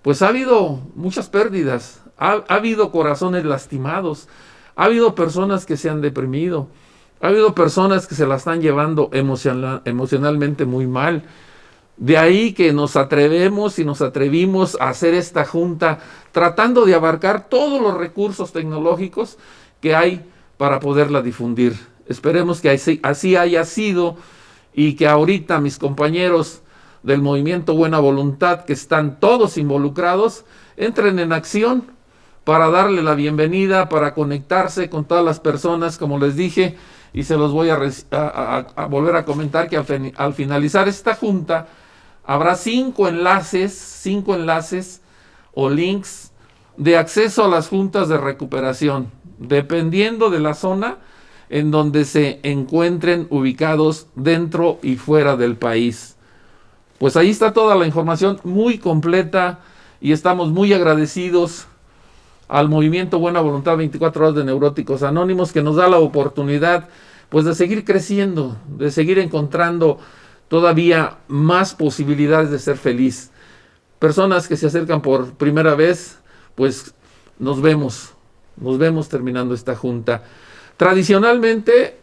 pues ha habido muchas pérdidas, ha habido corazones lastimados, ha habido personas que se han deprimido, ha habido personas que se la están llevando emocionalmente muy mal. De ahí que nos atrevemos y nos atrevimos a hacer esta junta tratando de abarcar todos los recursos tecnológicos que hay para poderla difundir. Esperemos que así haya sido y que ahorita mis compañeros del Movimiento Buena Voluntad, que están todos involucrados, entren en acción para darle la bienvenida, para conectarse con todas las personas, como les dije, y se los voy a volver a comentar que al finalizar esta junta habrá 5 enlaces o links de acceso a las juntas de recuperación, dependiendo de la zona en donde se encuentren ubicados dentro y fuera del país. Pues ahí está toda la información muy completa y estamos muy agradecidos al Movimiento Buena Voluntad 24 Horas de Neuróticos Anónimos, que nos da la oportunidad pues de seguir creciendo, de seguir encontrando todavía más posibilidades de ser feliz. Personas que se acercan por primera vez, pues nos vemos terminando esta junta. Tradicionalmente,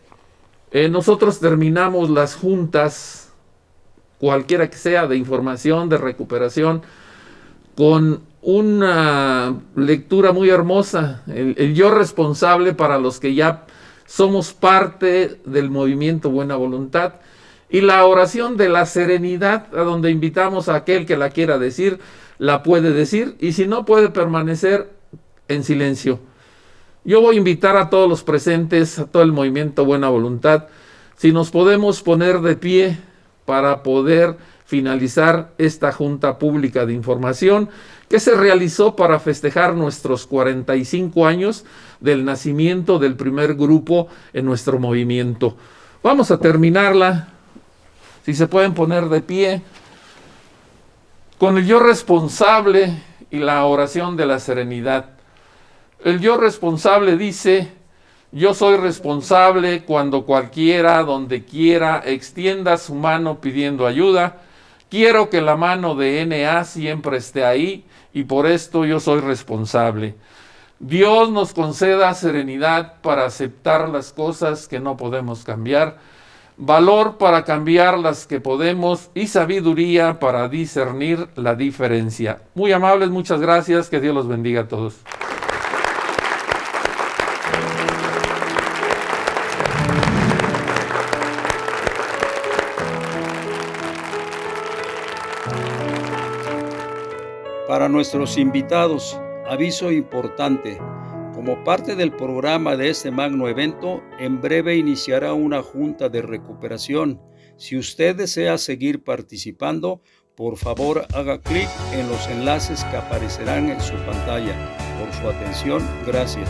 nosotros terminamos las juntas, cualquiera que sea, de información, de recuperación, con una lectura muy hermosa, el yo responsable para los que ya somos parte del Movimiento Buena Voluntad, y la oración de la serenidad, a donde invitamos a aquel que la quiera decir, la puede decir, y si no, puede permanecer en silencio. Yo voy a invitar a todos los presentes, a todo el Movimiento Buena Voluntad, si nos podemos poner de pie para poder finalizar esta Junta Pública de Información que se realizó para festejar nuestros 45 años del nacimiento del primer grupo en nuestro movimiento. Vamos a terminarla, si se pueden poner de pie, con el yo responsable y la oración de la serenidad. El yo responsable dice: yo soy responsable cuando cualquiera, donde quiera, extienda su mano pidiendo ayuda. Quiero que la mano de N.A. siempre esté ahí y por esto yo soy responsable. Dios nos conceda serenidad para aceptar las cosas que no podemos cambiar, valor para cambiar las que podemos y sabiduría para discernir la diferencia. Muy amables, muchas gracias, que Dios los bendiga a todos. Para nuestros invitados, aviso importante. Como parte del programa de este magno evento, en breve iniciará una junta de recuperación. Si usted desea seguir participando, por favor haga clic en los enlaces que aparecerán en su pantalla. Por su atención, gracias.